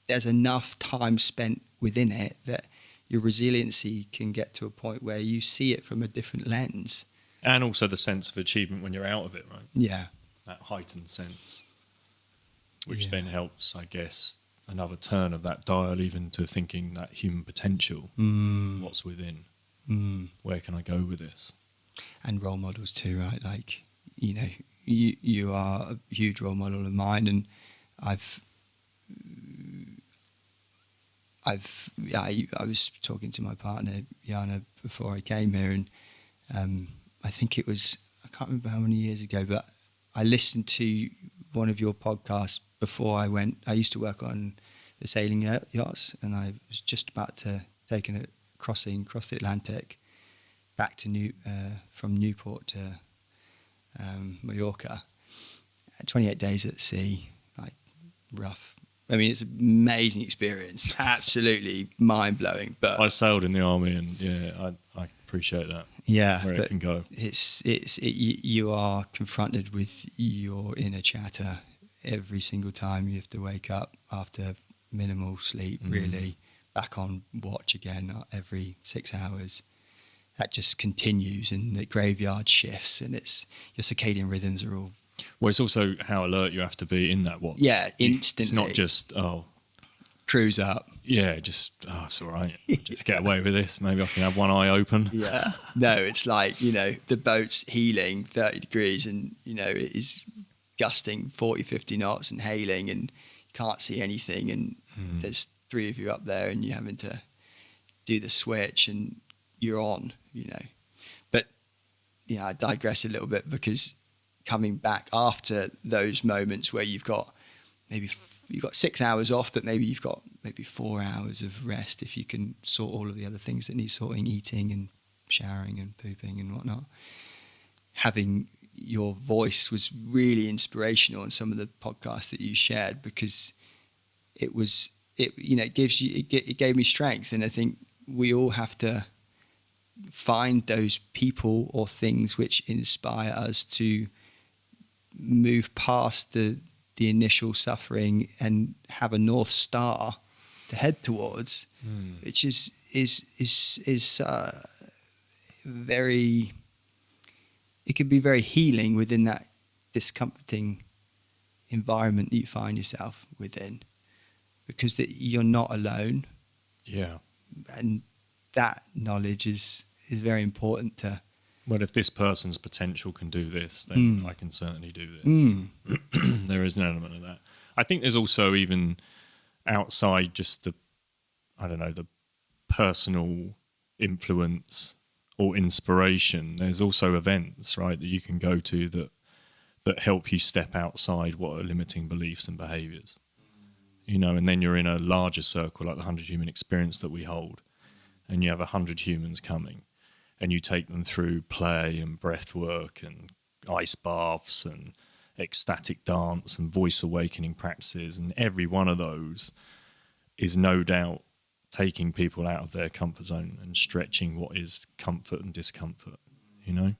Speaker 2: there's enough time spent within it, that your resiliency can get to a point where you see it from a different lens.
Speaker 1: And also the sense of achievement when you're out of it, right?
Speaker 2: Yeah.
Speaker 1: That heightened sense, which then helps, I guess, another turn of that dial even to thinking that human potential, what's within, where can I go with this?
Speaker 2: And role models too, right? Like, you know, you are a huge role model of mine, and I was talking to my partner Jana before I came here, and I think it was, I can't remember how many years ago, but I listened to one of your podcasts before I went. I used to work on the sailing yachts, and I was just about to take a crossing across the Atlantic back to from Newport to Mallorca. 28 days at sea, like rough. I mean, it's an amazing experience, absolutely mind blowing. But
Speaker 1: I sailed in the army, and yeah, I appreciate that.
Speaker 2: Yeah,
Speaker 1: where it can go.
Speaker 2: You are confronted with your inner chatter every single time you have to wake up after minimal sleep. Really, back on watch again every 6 hours. That just continues, and the graveyard shifts, and it's your circadian rhythms are all.
Speaker 1: Well, it's also how alert you have to be in that watch.
Speaker 2: Yeah, instantly.
Speaker 1: It's not just
Speaker 2: cruise up.
Speaker 1: Yeah, just it's all right. Just get away with this. Maybe I can have one eye open.
Speaker 2: Yeah. No, it's like, you know, the boat's heeling 30 degrees, and, you know, it is gusting 40, 50 knots and hailing, and you can't see anything, and there's 3 of you up there, and you're having to do the switch, and you're on, you know. But, you know, I digress a little bit, because coming back after those moments where you've got 6 hours off, but maybe you've got 4 hours of rest if you can sort all of the other things that need sorting, eating and showering and pooping and whatnot. Having your voice was really inspirational in some of the podcasts that you shared, because it gave me strength. And I think we all have to find those people or things which inspire us to move past the initial suffering and have a North Star to head towards, which is very, it can be very healing within that discomforting environment that you find yourself within, because you're not alone.
Speaker 1: Yeah.
Speaker 2: And that knowledge is very important to.
Speaker 1: Well, if this person's potential can do this, then I can certainly do this. There is an element of that. I think there's also, even outside just the personal influence or inspiration, there's also events, right, that you can go to that help you step outside what are limiting beliefs and behaviours. You know, and then you're in a larger circle, like the 100 Human Experience that we hold, and you have 100 humans coming, and you take them through play and breath work and ice baths and ecstatic dance and voice awakening practices. And every one of those is no doubt taking people out of their comfort zone and stretching what is comfort and discomfort, you know?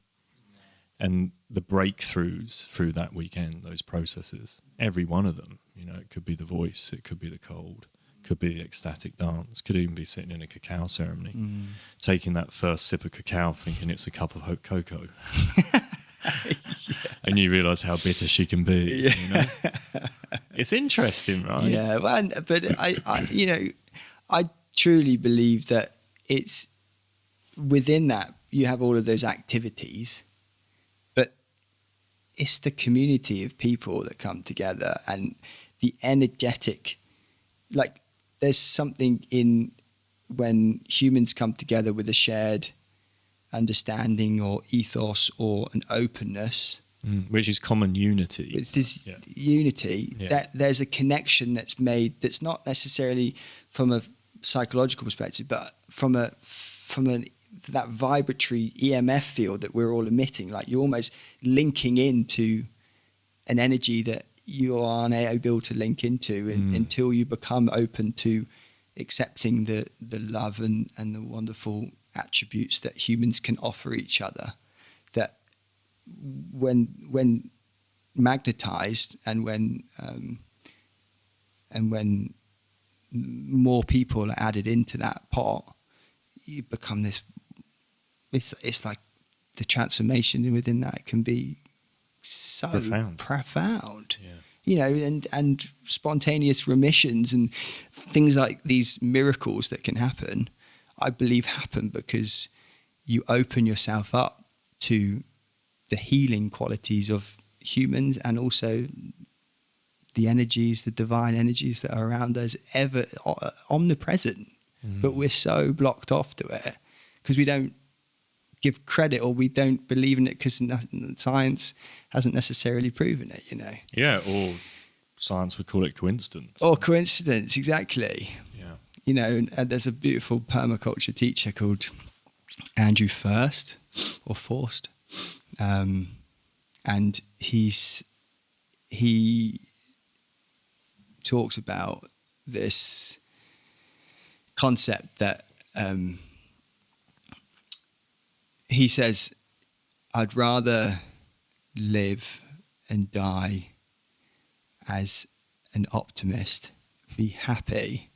Speaker 1: And the breakthroughs through that weekend, those processes, every one of them, you know, it could be the voice, it could be the cold, could be the ecstatic dance, could even be sitting in a cacao ceremony, taking that first sip of cacao thinking it's a cup of hot cocoa. And you realise how bitter she can be. You know? It's interesting, right?
Speaker 2: Yeah, well, but I truly believe that it's within that you have all of those activities, but it's the community of people that come together and the energetic, like there's something in when humans come together with a shared understanding or ethos or an openness,
Speaker 1: which is common unity.
Speaker 2: with this unity, that there's a connection that's made that's not necessarily from a psychological perspective, but from that vibratory EMF field that we're all emitting. Like you're almost linking into an energy that you aren't able to link into until you become open to accepting the love and the wonderful attributes that humans can offer each other. That when magnetized and when more people are added into that pot, you become this. It's like the transformation within that can be so profound.
Speaker 1: Yeah.
Speaker 2: You know, and spontaneous remissions and things like these miracles that can happen, I believe happen because you open yourself up to the healing qualities of humans and also the energies, the divine energies that are around us, ever omnipresent. But we're so blocked off to it because we don't give credit or we don't believe in it because science hasn't necessarily proven it, you know.
Speaker 1: Yeah, or science would call it coincidence.
Speaker 2: Or coincidence, exactly.
Speaker 1: Yeah.
Speaker 2: You know, and there's a beautiful permaculture teacher called Andrew Forst, and he talks about this concept that he says, I'd rather live and die as an optimist, be happy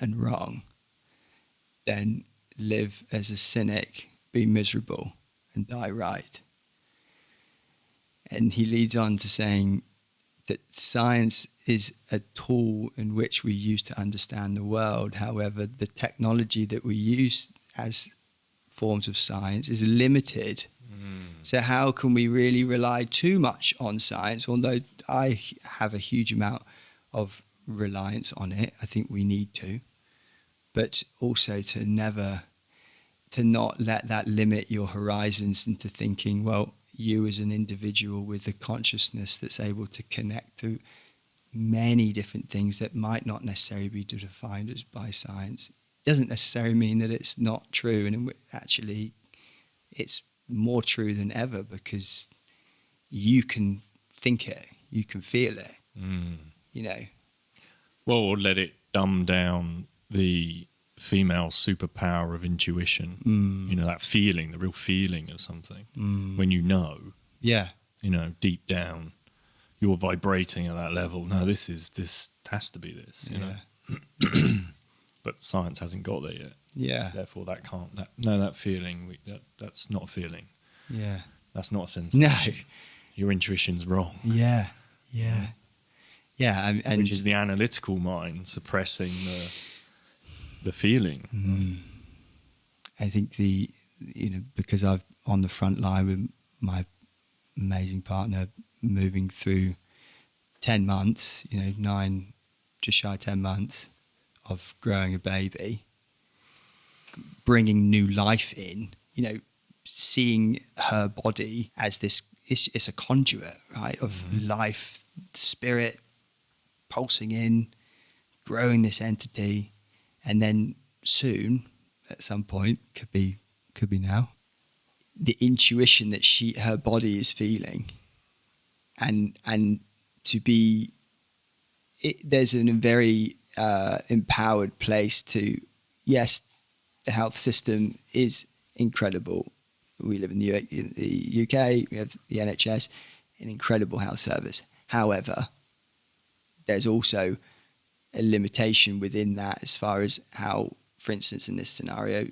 Speaker 2: and wrong, than live as a cynic, be miserable and die right. And he leads on to saying that science is a tool in which we use to understand the world. However, the technology that we use as forms of science is limited. So how can we really rely too much on science? Although I have a huge amount of reliance on it, I think we need to. But also to not let that limit your horizons into thinking, well, you as an individual with a consciousness that's able to connect to many different things that might not necessarily be defined as by science, doesn't necessarily mean that it's not true. And actually, it's more true than ever because you can think it, you can feel it, you know.
Speaker 1: Well, or let it dumb down the female superpower of intuition. You know, that feeling, the real feeling of something. When you know, you know, deep down, you're vibrating at that level. No, this has to be this, you know. But science hasn't got there yet.
Speaker 2: Yeah.
Speaker 1: Therefore, that feeling, that's not a feeling.
Speaker 2: Yeah.
Speaker 1: That's not a sensation.
Speaker 2: No.
Speaker 1: Your intuition's wrong.
Speaker 2: Yeah. Yeah. Yeah. And
Speaker 1: which is the analytical mind suppressing the feeling.
Speaker 2: I think because I've on the front line with my amazing partner moving through 10 months, you know, just shy of 10 months of growing a baby, bringing new life in, you know, seeing her body as this, it's a conduit, right, of life, spirit pulsing in, growing this entity, and then soon, at some point, could be now, the intuition that her body is feeling, and to be, there's a very empowered place to, yes, the health system is incredible. We live in the UK, we have the NHS, an incredible health service. However, there's also a limitation within that as far as how, for instance, in this scenario,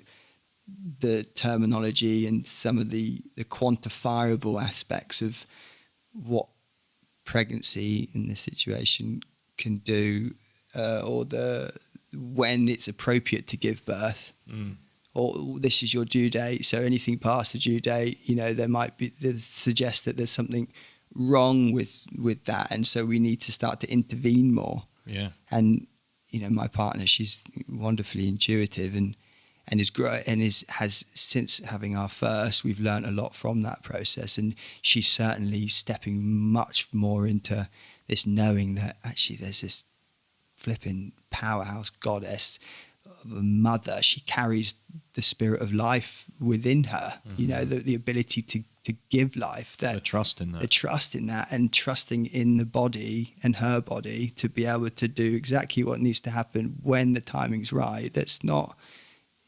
Speaker 2: the terminology and some of the quantifiable aspects of what pregnancy in this situation can do, or when it's appropriate to give birth, or this is your due date. So anything past the due date, you know, there suggests that there's something wrong with that, and so we need to start to intervene more.
Speaker 1: Yeah.
Speaker 2: And my partner, she's wonderfully intuitive and has since having our first, we've learned a lot from that process, and she's certainly stepping much more into this knowing that actually there's this flipping powerhouse goddess, mother. She carries the spirit of life within her. The ability to give life. The
Speaker 1: trust in that.
Speaker 2: The trust in that, and trusting in the body and her body to be able to do exactly what needs to happen when the timing's right. That's not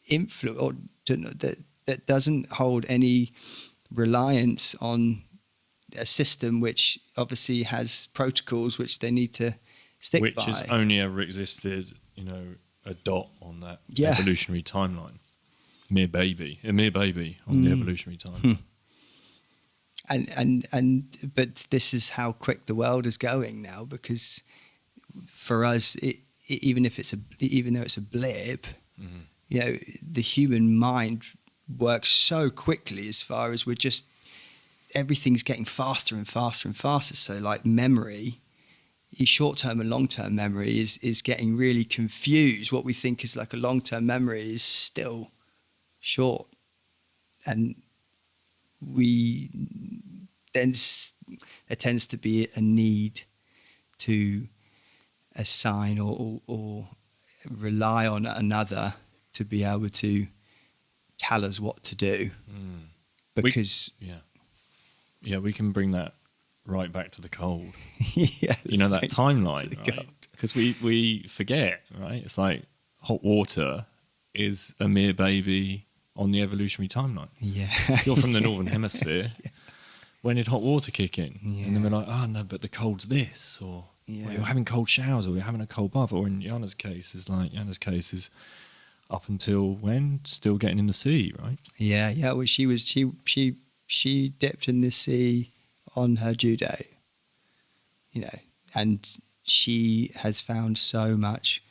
Speaker 2: that doesn't hold any reliance on a system which obviously has protocols which they need to stick by.
Speaker 1: Which has only ever existed, a dot on that evolutionary timeline. A mere baby on the evolutionary timeline.
Speaker 2: But this is how quick the world is going now, because for us, even though it's a blip, the human mind works so quickly as far as everything's getting faster and faster and faster. So like memory, short-term and long-term memory is getting really confused. What we think is like a long-term memory is still short. And there tends to be a need to assign or rely on another to be able to tell us what to do. Because
Speaker 1: we can bring that right back to the cold.
Speaker 2: That
Speaker 1: timeline, right? Because we forget, right? It's like hot water is a mere baby on the evolutionary timeline. You're from the northern hemisphere. When did hot water kick in? And then we're like, oh no, but the cold's this, or you're having cold showers, or you're having a cold bath, or in Jana's case is up until when? Still getting in the sea, right?
Speaker 2: Yeah. Well, she dipped in the sea on her due date, and she has found so much,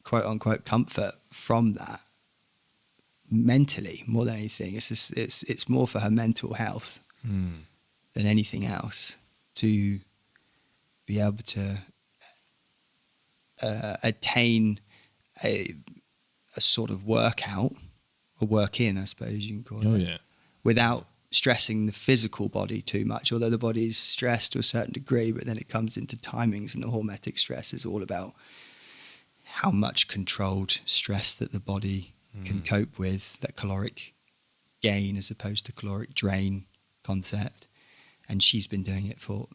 Speaker 2: quote unquote, comfort from that. Mentally, more than anything, it's more for her mental health than anything else, to be able to attain a sort of workout, or work in, I suppose you can call it, without stressing the physical body too much. Although the body is stressed to a certain degree, but then it comes into timings, and the hormetic stress is all about how much controlled stress that the body can cope with, that caloric gain as opposed to caloric drain concept. And she's been doing it for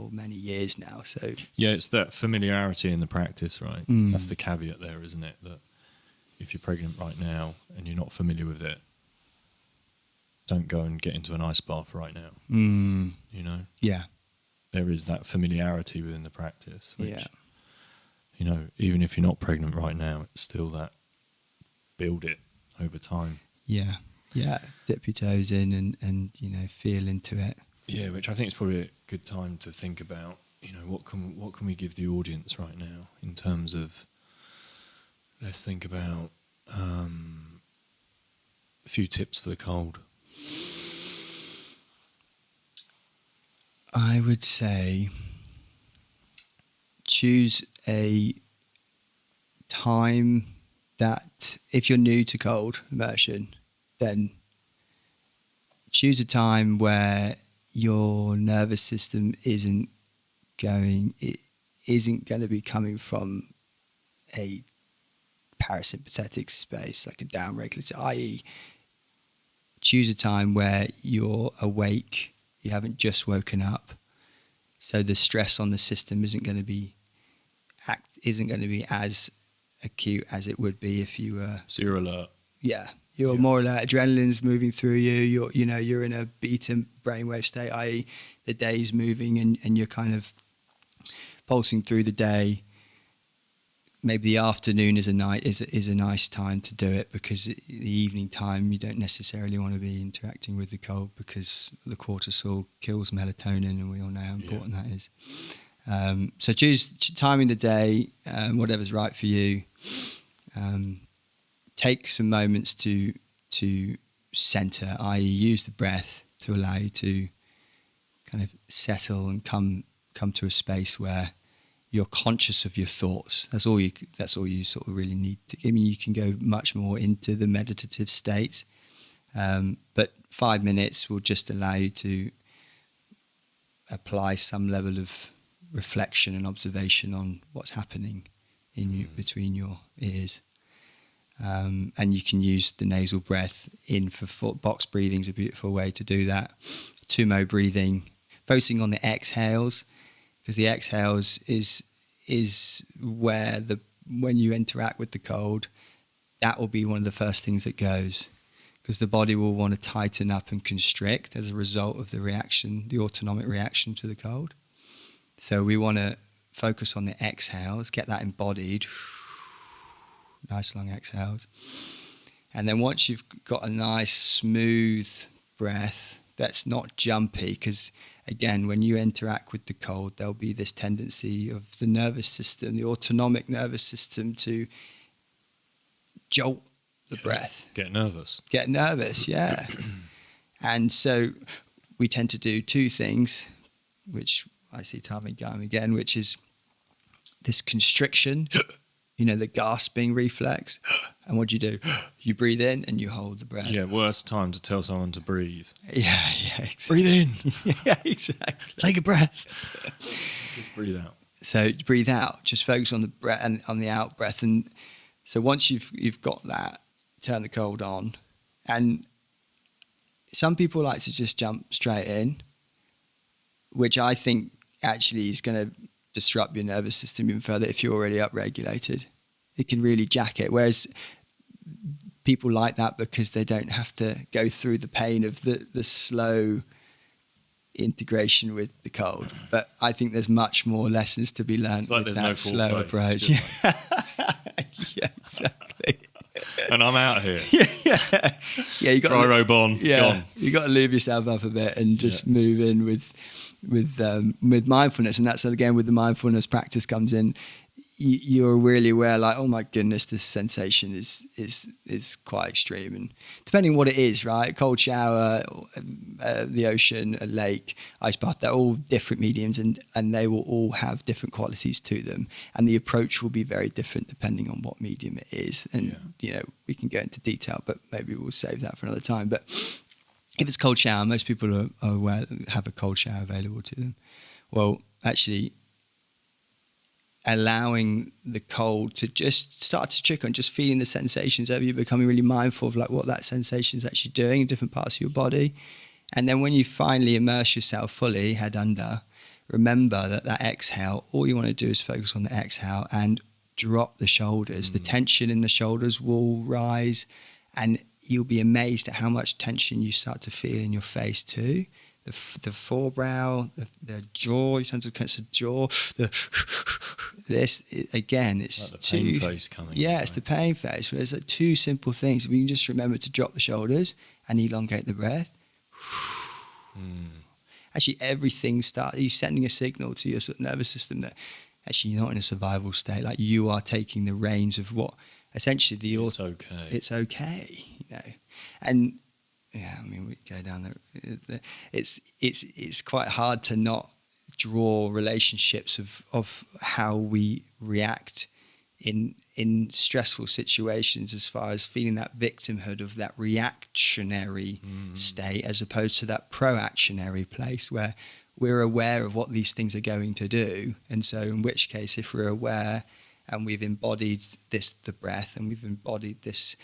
Speaker 2: many years now. So
Speaker 1: it's that familiarity in the practice, right? That's the caveat there, isn't it? That if you're pregnant right now and you're not familiar with it, don't go and get into an ice bath right now. There is that familiarity within the practice, which even if you're not pregnant right now, it's still that build it over time.
Speaker 2: Dip your toes in and feel into it.
Speaker 1: Which I think is probably a good time to think about, what can we give the audience right now in terms of, let's think about a few tips for the cold.
Speaker 2: I would say choose a time that, if you're new to cold immersion, then choose a time where your nervous system isn't going to be coming from a parasympathetic space, like a down-regulated, i.e. choose a time where you're awake, you haven't just woken up, so the stress on the system isn't going to be as acute as it would be if you were.
Speaker 1: So you're alert.
Speaker 2: You're more alert. Adrenaline's moving through you. You're in a beta brainwave state, i.e. the day's moving and you're kind of pulsing through the day. Maybe the afternoon is a nice time to do it, because the evening time you don't necessarily want to be interacting with the cold, because the cortisol kills melatonin, and we all know how important that is. So choose timing the day, whatever's right for you. Take some moments to center, i.e. use the breath to allow you to kind of settle and come to a space where you're conscious of your thoughts. That's all you sort of really need to. I mean, you can go much more into the meditative states, but 5 minutes will just allow you to apply some level of reflection and observation on what's happening in you, between your ears. And you can use the nasal breath in for box breathing is a beautiful way to do that. Tumo breathing, focusing on the exhales, because the exhales is where when you interact with the cold, that will be one of the first things that goes, because the body will want to tighten up and constrict as a result of the reaction, the autonomic reaction to the cold. So we want to focus on the exhales, get that embodied, nice long exhales. And then once you've got a nice smooth breath that's not jumpy, because again, when you interact with the cold, there'll be this tendency of the nervous system, the autonomic nervous system, to jolt the breath.
Speaker 1: Get nervous,
Speaker 2: yeah. And so we tend to do two things, which I see time and time again, which is this constriction, the gasping reflex. And what do? You breathe in and you hold the breath.
Speaker 1: Yeah, worst time to tell someone to breathe.
Speaker 2: Yeah, exactly.
Speaker 1: Breathe in.
Speaker 2: Yeah, exactly.
Speaker 1: Take a breath. Just breathe out.
Speaker 2: So breathe out. Just focus on the breath and on the out breath. And so once you've got that, turn the cold on. And some people like to just jump straight in, which I think actually is going to disrupt your nervous system even further if you're already upregulated. It can really jack it. Whereas people like that because they don't have to go through the pain of the slow integration with the cold. But I think there's much more lessons to be learned with that slow approach. Yeah, exactly.
Speaker 1: And I'm out here.
Speaker 2: Yeah. You got
Speaker 1: dry robe on.
Speaker 2: Yeah,
Speaker 1: gone.
Speaker 2: You got to lube yourself up a bit and just move in with mindfulness. And that's again with the mindfulness practice comes in. You're really aware, like, oh my goodness, this sensation is quite extreme, and depending on what it is, right? Cold shower, the ocean, a lake, ice bath, they're all different mediums, and they will all have different qualities to them, and the approach will be very different depending on what medium it is. And we can go into detail, but maybe we'll save that for another time. But if it's cold shower, most people are aware that have a cold shower available to them. Well, actually, allowing the cold to just start to trickle and just feeling the sensations over you, becoming really mindful of like what that sensation is actually doing in different parts of your body. And then when you finally immerse yourself fully, head under, remember that exhale, all you want to do is focus on the exhale and drop the shoulders. The tension in the shoulders will rise, and you'll be amazed at how much tension you start to feel in your face too. The forebrow, the jaw, you tend to catch the jaw. Again, it's
Speaker 1: like the pain face coming.
Speaker 2: Yeah, it's the pain face. There's like two simple things. If you can just remember to drop the shoulders and elongate the breath. Actually, everything starts. You're sending a signal to your sort of nervous system that actually you're not in a survival state. Like you are taking the reins of what essentially
Speaker 1: it's okay.
Speaker 2: It's okay, and. Yeah, I mean, we go down there. It's quite hard to not draw relationships of how we react in stressful situations, as far as feeling that victimhood of that reactionary state, as opposed to that proactionary place where we're aware of what these things are going to do. And so in which case, if we're aware and we've embodied the breath, and we've embodied this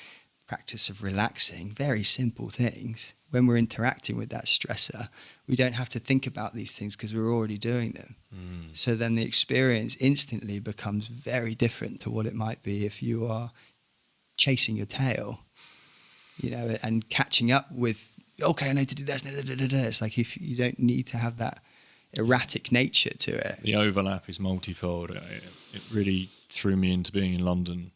Speaker 2: practice of relaxing, very simple things, when we're interacting with that stressor, we don't have to think about these things because we're already doing them. So then the experience instantly becomes very different to what it might be if you are chasing your tail, and catching up with, okay, I need to do this. It's like if you don't need to have that erratic nature to it.
Speaker 1: The overlap is multifold. It really threw me into being in London.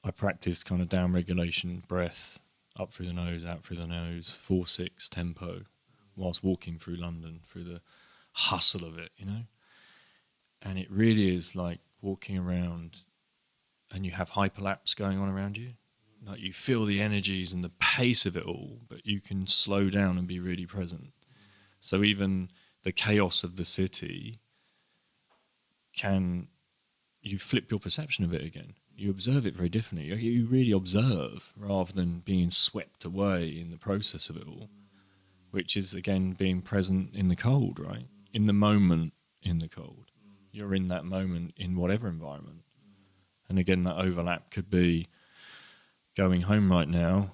Speaker 1: I practiced kind of down regulation breath, up through the nose, out through the nose, 4/6 tempo, whilst walking through London, through the hustle of it, And it really is like walking around and you have hyperlapse going on around you. Like you feel the energies and the pace of it all, but you can slow down and be really present. So even the chaos of the city, you flip your perception of it again. You observe it very differently. You really observe rather than being swept away in the process of it all, which is, again, being present in the cold, right? In the moment in the cold. You're in that moment in whatever environment. And again, that overlap could be going home right now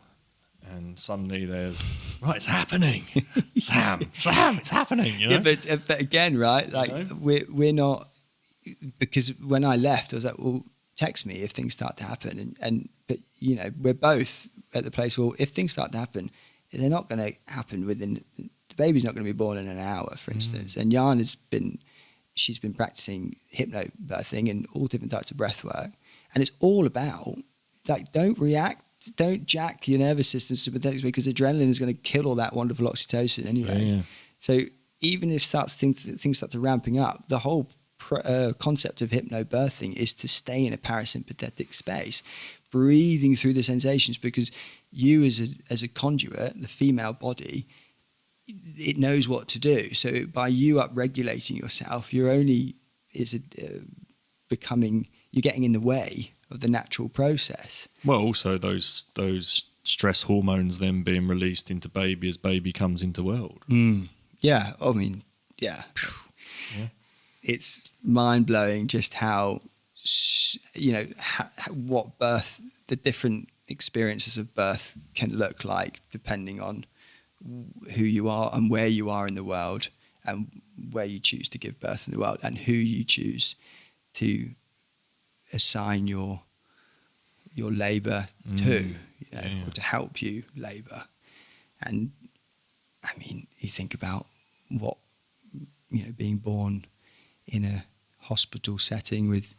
Speaker 1: and suddenly there's, right, it's happening. Sam, it's happening. You know?
Speaker 2: Yeah, but again, right, like, you know? we're not, because when I left, I was like, well, text me if things start to happen. But, you know, we're both at the place, well, if things start to happen, they're not going to happen within, the baby's not going to be born in an hour, for instance. And Jan she's been practicing hypnobirthing and all different types of breath work. And it's all about, like, don't jack your nervous system sympathetics, because adrenaline is going to kill all that wonderful oxytocin anyway. Yeah. So even if things start to ramping up, the whole concept of hypnobirthing is to stay in a parasympathetic space, breathing through the sensations, because you as a conduit, the female body, it knows what to do. So by you upregulating yourself, you're getting in the way of the natural process.
Speaker 1: Well, also those stress hormones then being released into baby as baby comes into world.
Speaker 2: Yeah, I mean, yeah. It's mind-blowing just how, you know, what birth, the different experiences of birth can look like depending on who you are and where you are in the world, and where you choose to give birth in the world, and who you choose to assign your labor to, you know, or to help you labor. And I mean, you think about what, you know, being born in a hospital setting with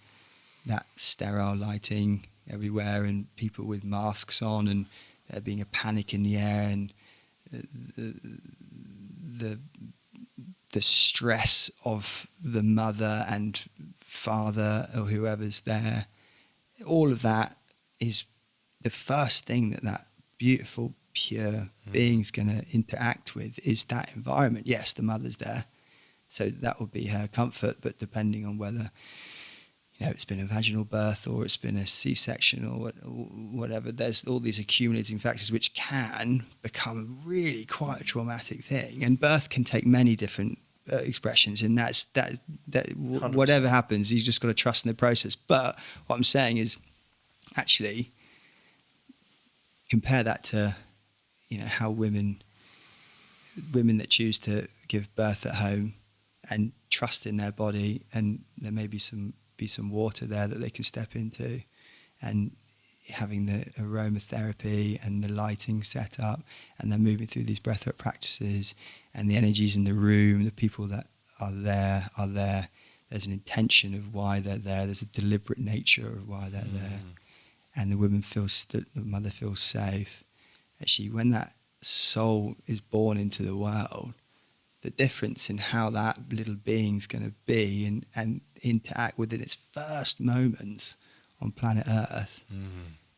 Speaker 2: that sterile lighting everywhere and people with masks on, and there being a panic in the air, and the stress of the mother and father or whoever's there, all of that is the first thing that beautiful, pure being's going to interact with, is that environment. Yes, the mother's there, so that will be her comfort, but depending on whether, you know, it's been a vaginal birth or it's been a C-section or whatever, there's all these accumulating factors which can become really quite a traumatic thing. And birth can take many different expressions, and that's whatever happens, you just got to trust in the process. But what I'm saying is, actually, compare that to, you know, how women that choose to give birth at home and trust in their body, and there may be some water there that they can step into, and having the aromatherapy and the lighting set up, and they're moving through these breathwork practices, and the energies in the room, the people that are there. There's an intention of why they're there. There's a deliberate nature of why they're there. And the mother feels safe. Actually, when that soul is born into the world, the difference in how that little being's going to be and interact within its first moments on planet Earth.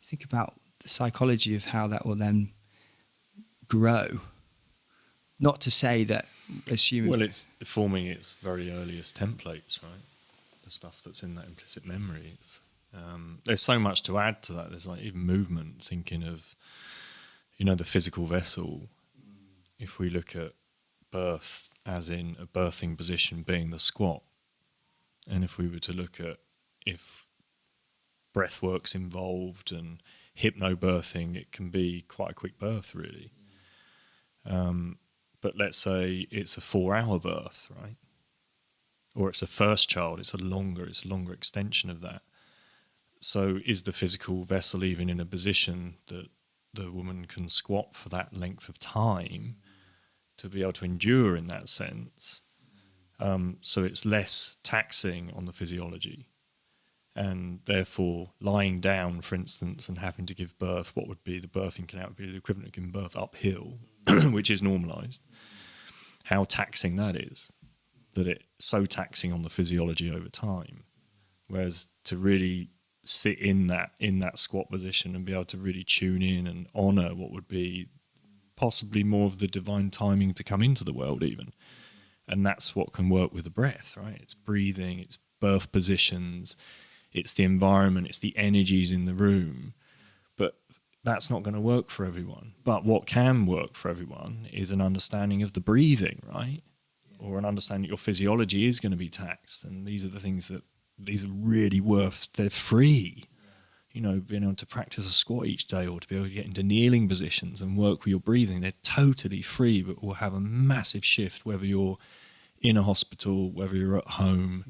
Speaker 2: Think about the psychology of how that will then grow. Not to say that assuming...
Speaker 1: Well, it's forming its very earliest templates, right? The stuff that's in that implicit memory. There's so much to add to that. There's like even movement, thinking of, you know, the physical vessel. If we look at birth as in a birthing position being the squat, and if we were to look at if breathwork's involved and hypnobirthing, it can be quite a quick birth, really. But let's say it's a 4-hour birth, right? Or it's a first child, it's a longer extension of that. So is the physical vessel even in a position that the woman can squat for that length of time to be able to endure in that sense? So it's less taxing on the physiology. And therefore, lying down, for instance, and having to give birth, what would be the birthing canal would be the equivalent of giving birth uphill, which is normalised. How taxing that is, that it's so taxing on the physiology over time. Whereas to really sit in that squat position and be able to really tune in and honour what would be possibly more of the divine timing to come into the world even. And that's what can work with the breath, right? It's breathing, it's birth positions, it's the environment, it's the energies in the room. But that's not going to work for everyone. But what can work for everyone is an understanding of the breathing, right? Or an understanding that your physiology is going to be taxed. And these are the things that, these are really they're free. You know, being able to practice a squat each day, or to be able to get into kneeling positions and work with your breathing, they're totally free, but will have a massive shift whether you're in a hospital, whether you're at home,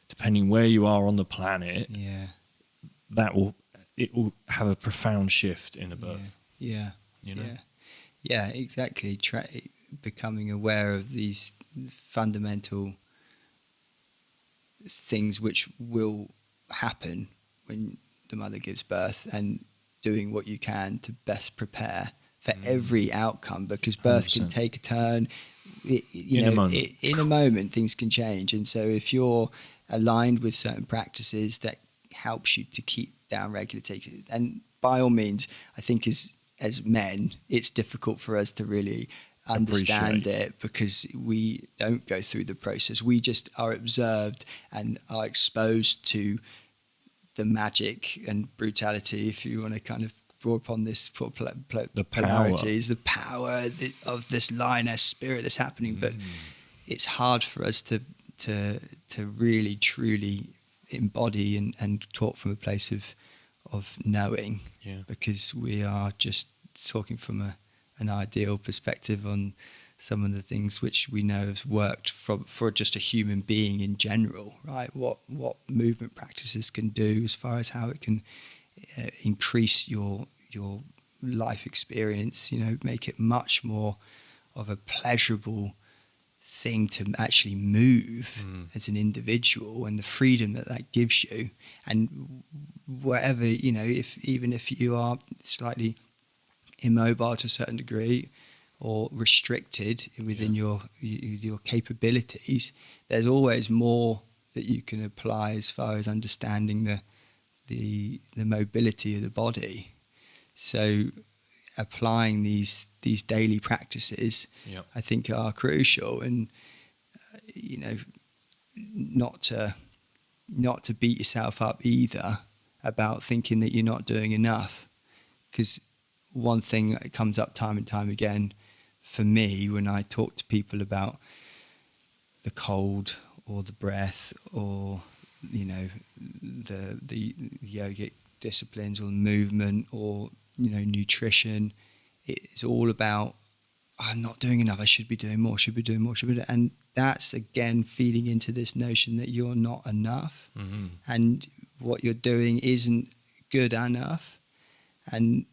Speaker 1: depending where you are on the planet. It will have a profound shift in a birth. You know?
Speaker 2: Yeah, exactly. Becoming aware of these fundamental things which will happen when the mother gives birth, and doing what you can to best prepare for every outcome, because birth
Speaker 1: 100%.
Speaker 2: can take a turn. In a moment things can change, and so if you're aligned with certain practices that helps you to keep down regulating, and by all means, I think as men it's difficult for us to really understand it, because we don't go through the process. We just are observed and are exposed to the magic and brutality, if you want to kind of draw upon this
Speaker 1: The
Speaker 2: polarities, the power of this lioness spirit that's happening. But it's hard for us to really truly embody and talk from a place of knowing, because we are just talking from an ideal perspective on some of the things which we know has worked for just a human being in general, right? What movement practices can do as far as how it can increase your life experience, you know, make it much more of a pleasurable thing to actually move as an individual, and the freedom that gives you. And whatever, you know, even if you are slightly immobile to a certain degree, or restricted within your capabilities, there's always more that you can apply as far as understanding the mobility of the body. So applying these daily practices, I think, are crucial, and you know, not to beat yourself up either about thinking that you're not doing enough, because one thing that comes up time and time again for me when I talk to people about the cold or the breath, or you know, the yogic disciplines, or movement, or you know, nutrition, it's all about, I'm not doing enough, I should be doing more, and that's again feeding into this notion that you're not enough, and what you're doing isn't good enough, and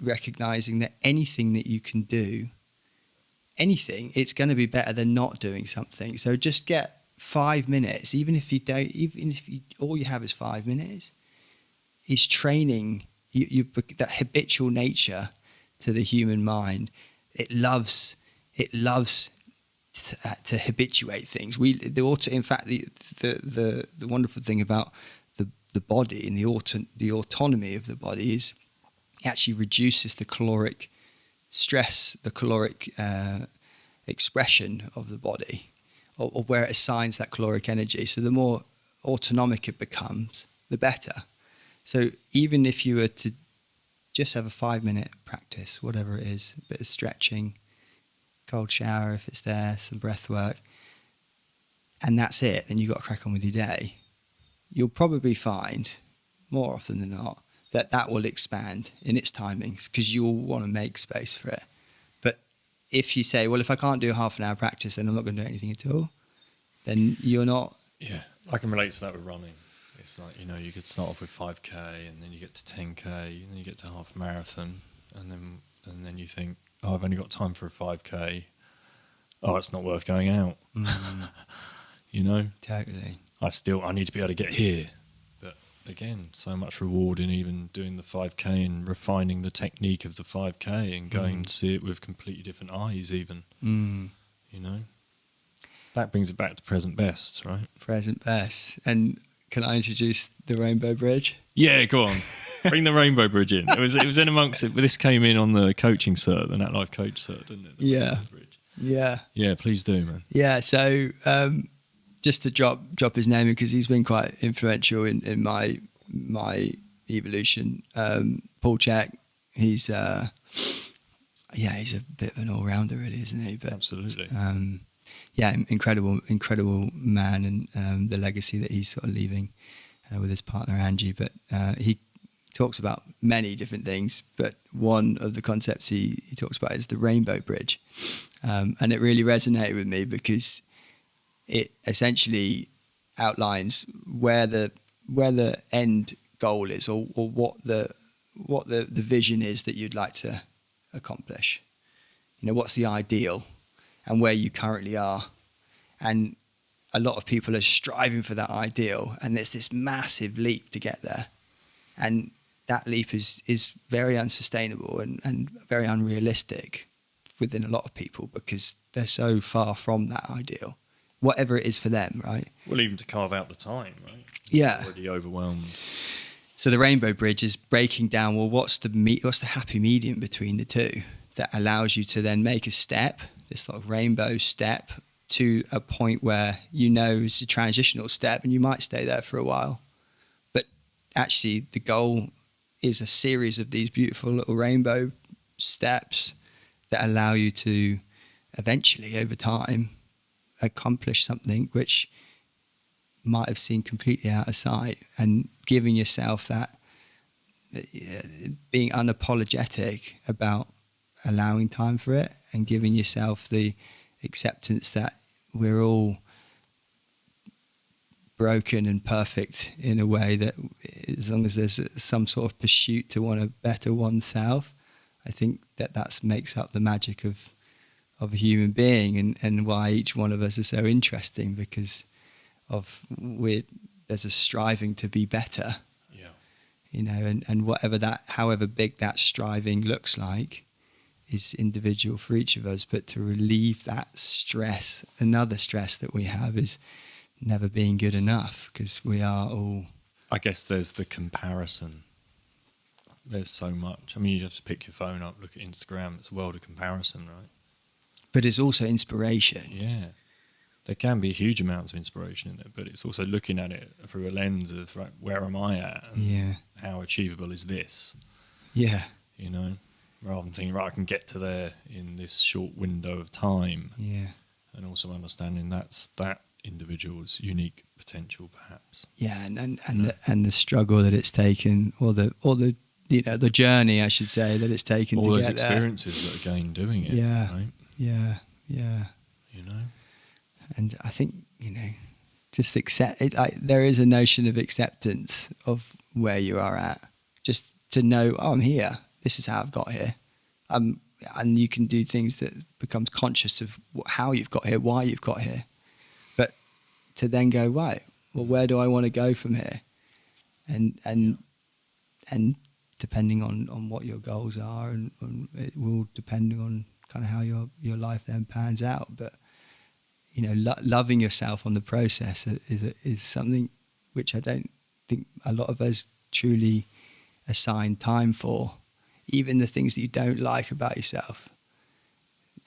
Speaker 2: recognizing that anything that you can do, it's going to be better than not doing something. So just get 5 minutes, even if all you have is 5 minutes, is training that habitual nature to the human mind. It loves to habituate things. In fact, the wonderful thing about the body and the autonomy of the body is it actually reduces the caloric stress, the caloric expression of the body, or where it assigns that caloric energy. So the more autonomic it becomes, the better. So even if you were to just have a 5-minute practice, whatever it is, a bit of stretching, cold shower if it's there, some breath work, and that's it, then you've got to crack on with your day, you'll probably find, more often than not, that will expand in its timings, because you'll want to make space for it. But if you say, well, if I can't do a half an hour practice, then I'm not going to do anything at all, then you're not...
Speaker 1: Yeah, I can relate to that with running. It's like, you know, you could start off with 5k, and then you get to 10k, and then you get to half marathon, and then you think, oh, I've only got time for a 5k. Oh, it's not worth going out. You know?
Speaker 2: Totally.
Speaker 1: I need to be able to get here. But again, so much reward in even doing the 5k and refining the technique of the 5k and going to see it with completely different eyes even. You know? That brings it back to present best, right?
Speaker 2: Present best. And can I introduce the Rainbow Bridge?
Speaker 1: Yeah, go on. Bring the Rainbow Bridge in. It was in amongst it, but this came in on the coaching cert, the NatLifeCoach cert, didn't it? The Rainbow Bridge.
Speaker 2: Yeah.
Speaker 1: Yeah, please do, man.
Speaker 2: Yeah, so just to drop his name because he's been quite influential in my evolution. Paul Chek, he's a bit of an all-rounder, really, isn't he? But
Speaker 1: absolutely.
Speaker 2: Incredible man, and the legacy that he's sort of leaving with his partner Angie. But he talks about many different things, but one of the concepts he talks about is the rainbow bridge, and it really resonated with me because it essentially outlines where the end goal is, or what the vision is that you'd like to accomplish. What's the ideal, and where you currently are. And a lot of people are striving for that ideal, and there's this massive leap to get there. And that leap is very unsustainable and very unrealistic within a lot of people because they're so far from that ideal, whatever it is for them, right?
Speaker 1: Well, even to carve out the time, right?
Speaker 2: Yeah.
Speaker 1: Already overwhelmed.
Speaker 2: So the rainbow bridge is breaking down, well, what's the happy medium between the two that allows you to then make a step, this sort of rainbow step, to a point where it's a transitional step and you might stay there for a while. But actually the goal is a series of these beautiful little rainbow steps that allow you to eventually, over time, accomplish something which might have seemed completely out of sight, and giving yourself that, being unapologetic about allowing time for it, and giving yourself the acceptance that we're all broken and perfect in a way that, as long as there's some sort of pursuit to want to better oneself, I think that makes up the magic of a human being, and why each one of us is so interesting, because there's a striving to be better. Yeah. And however big that striving looks like is individual for each of us, but to relieve that stress, another stress that we have is never being good enough, because we are all...
Speaker 1: I guess there's the comparison. There's so much. I mean, you have to pick your phone up, look at Instagram. It's a world of comparison, right?
Speaker 2: But it's also inspiration.
Speaker 1: Yeah. There can be huge amounts of inspiration in it, but it's also looking at it through a lens of, right, where am I at? And how achievable is this?
Speaker 2: Yeah.
Speaker 1: Rather than thinking, right, I can get to there in this short window of time.
Speaker 2: Yeah.
Speaker 1: And also understanding that individual's unique potential, perhaps.
Speaker 2: Yeah, and the struggle that it's taken, or the the journey, I should say, that it's taken
Speaker 1: all
Speaker 2: to
Speaker 1: those
Speaker 2: get
Speaker 1: experiences
Speaker 2: there.
Speaker 1: that are gained doing it.
Speaker 2: Yeah.
Speaker 1: Right?
Speaker 2: Yeah. And I think just accept it. There is a notion of acceptance of where you are at. Just to know, I'm here. This is how I've got here. And you can do things that becomes conscious of how you've got here, why you've got here. But to then go, right, well, where do I want to go from here? And depending on what your goals are, and it will depend on kind of how your life then pans out. But loving yourself on the process is something which I don't think a lot of us truly assign time for. Even the things that you don't like about yourself,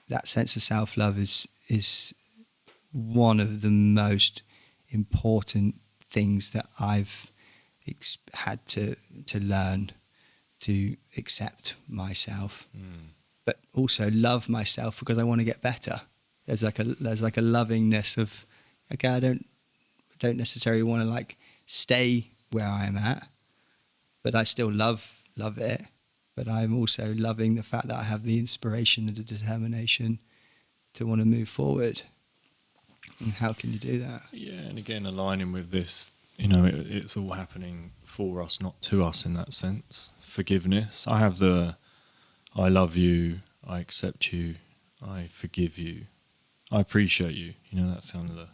Speaker 2: that sense of self-love is one of the most important things that I've had to learn to accept myself, but also love myself because I want to get better. There's like a lovingness of, okay, I don't necessarily want to stay where I am at, but I still love it. But I'm also loving the fact that I have the inspiration and the determination to want to move forward. And how can you do that?
Speaker 1: Yeah, and again, aligning with this, it's all happening for us, not to us in that sense. Forgiveness. I have I love you, I accept you, I forgive you, I appreciate you. That's kind of the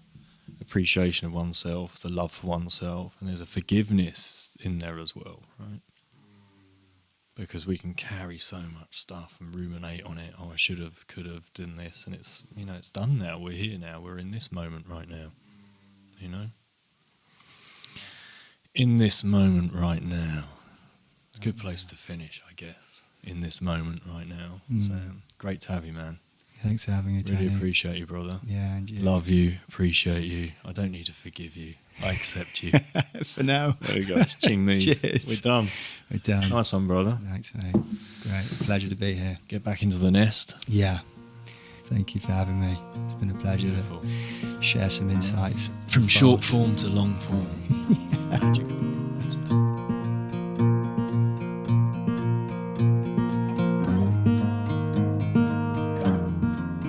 Speaker 1: appreciation of oneself, the love for oneself, and there's a forgiveness in there as well, right? Because we can carry so much stuff and ruminate on it. Oh, I should have, could have done this, and it's it's done now. We're here now. We're in this moment right now. In this moment right now. Good place to finish, I guess. In this moment right now. Sam, great to have you, man.
Speaker 2: Thanks for having me, Tony.
Speaker 1: Really appreciate you, brother.
Speaker 2: Yeah, and you.
Speaker 1: Love you, appreciate you. I don't need to forgive you. I accept you.
Speaker 2: For now.
Speaker 1: There we go. Ching these.
Speaker 2: Cheers.
Speaker 1: We're done.
Speaker 2: We're done.
Speaker 1: Nice one, brother.
Speaker 2: Thanks, mate. Great. Pleasure to be here.
Speaker 1: Get back into the nest.
Speaker 2: Yeah. Thank you for having me. It's been a pleasure
Speaker 1: Beautiful.
Speaker 2: to share some insights.
Speaker 1: From short form to long form.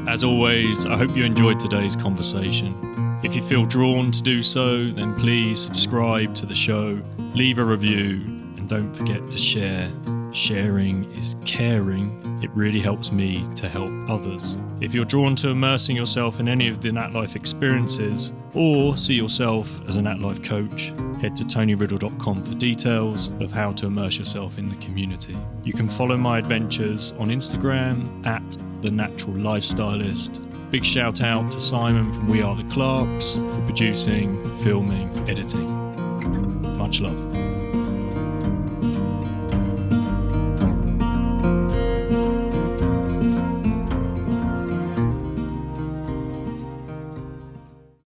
Speaker 1: As always, I hope you enjoyed today's conversation. If you feel drawn to do so, then please subscribe to the show, leave a review, and don't forget to share. Sharing is caring. It really helps me to help others. If you're drawn to immersing yourself in any of the NatLife experiences, or see yourself as a NatLife coach, head to tonyriddle.com for details of how to immerse yourself in the community. You can follow my adventures on Instagram at The Natural Lifestylist. Big shout out to Simon from We Are the Clarks for producing, filming, editing. Much love.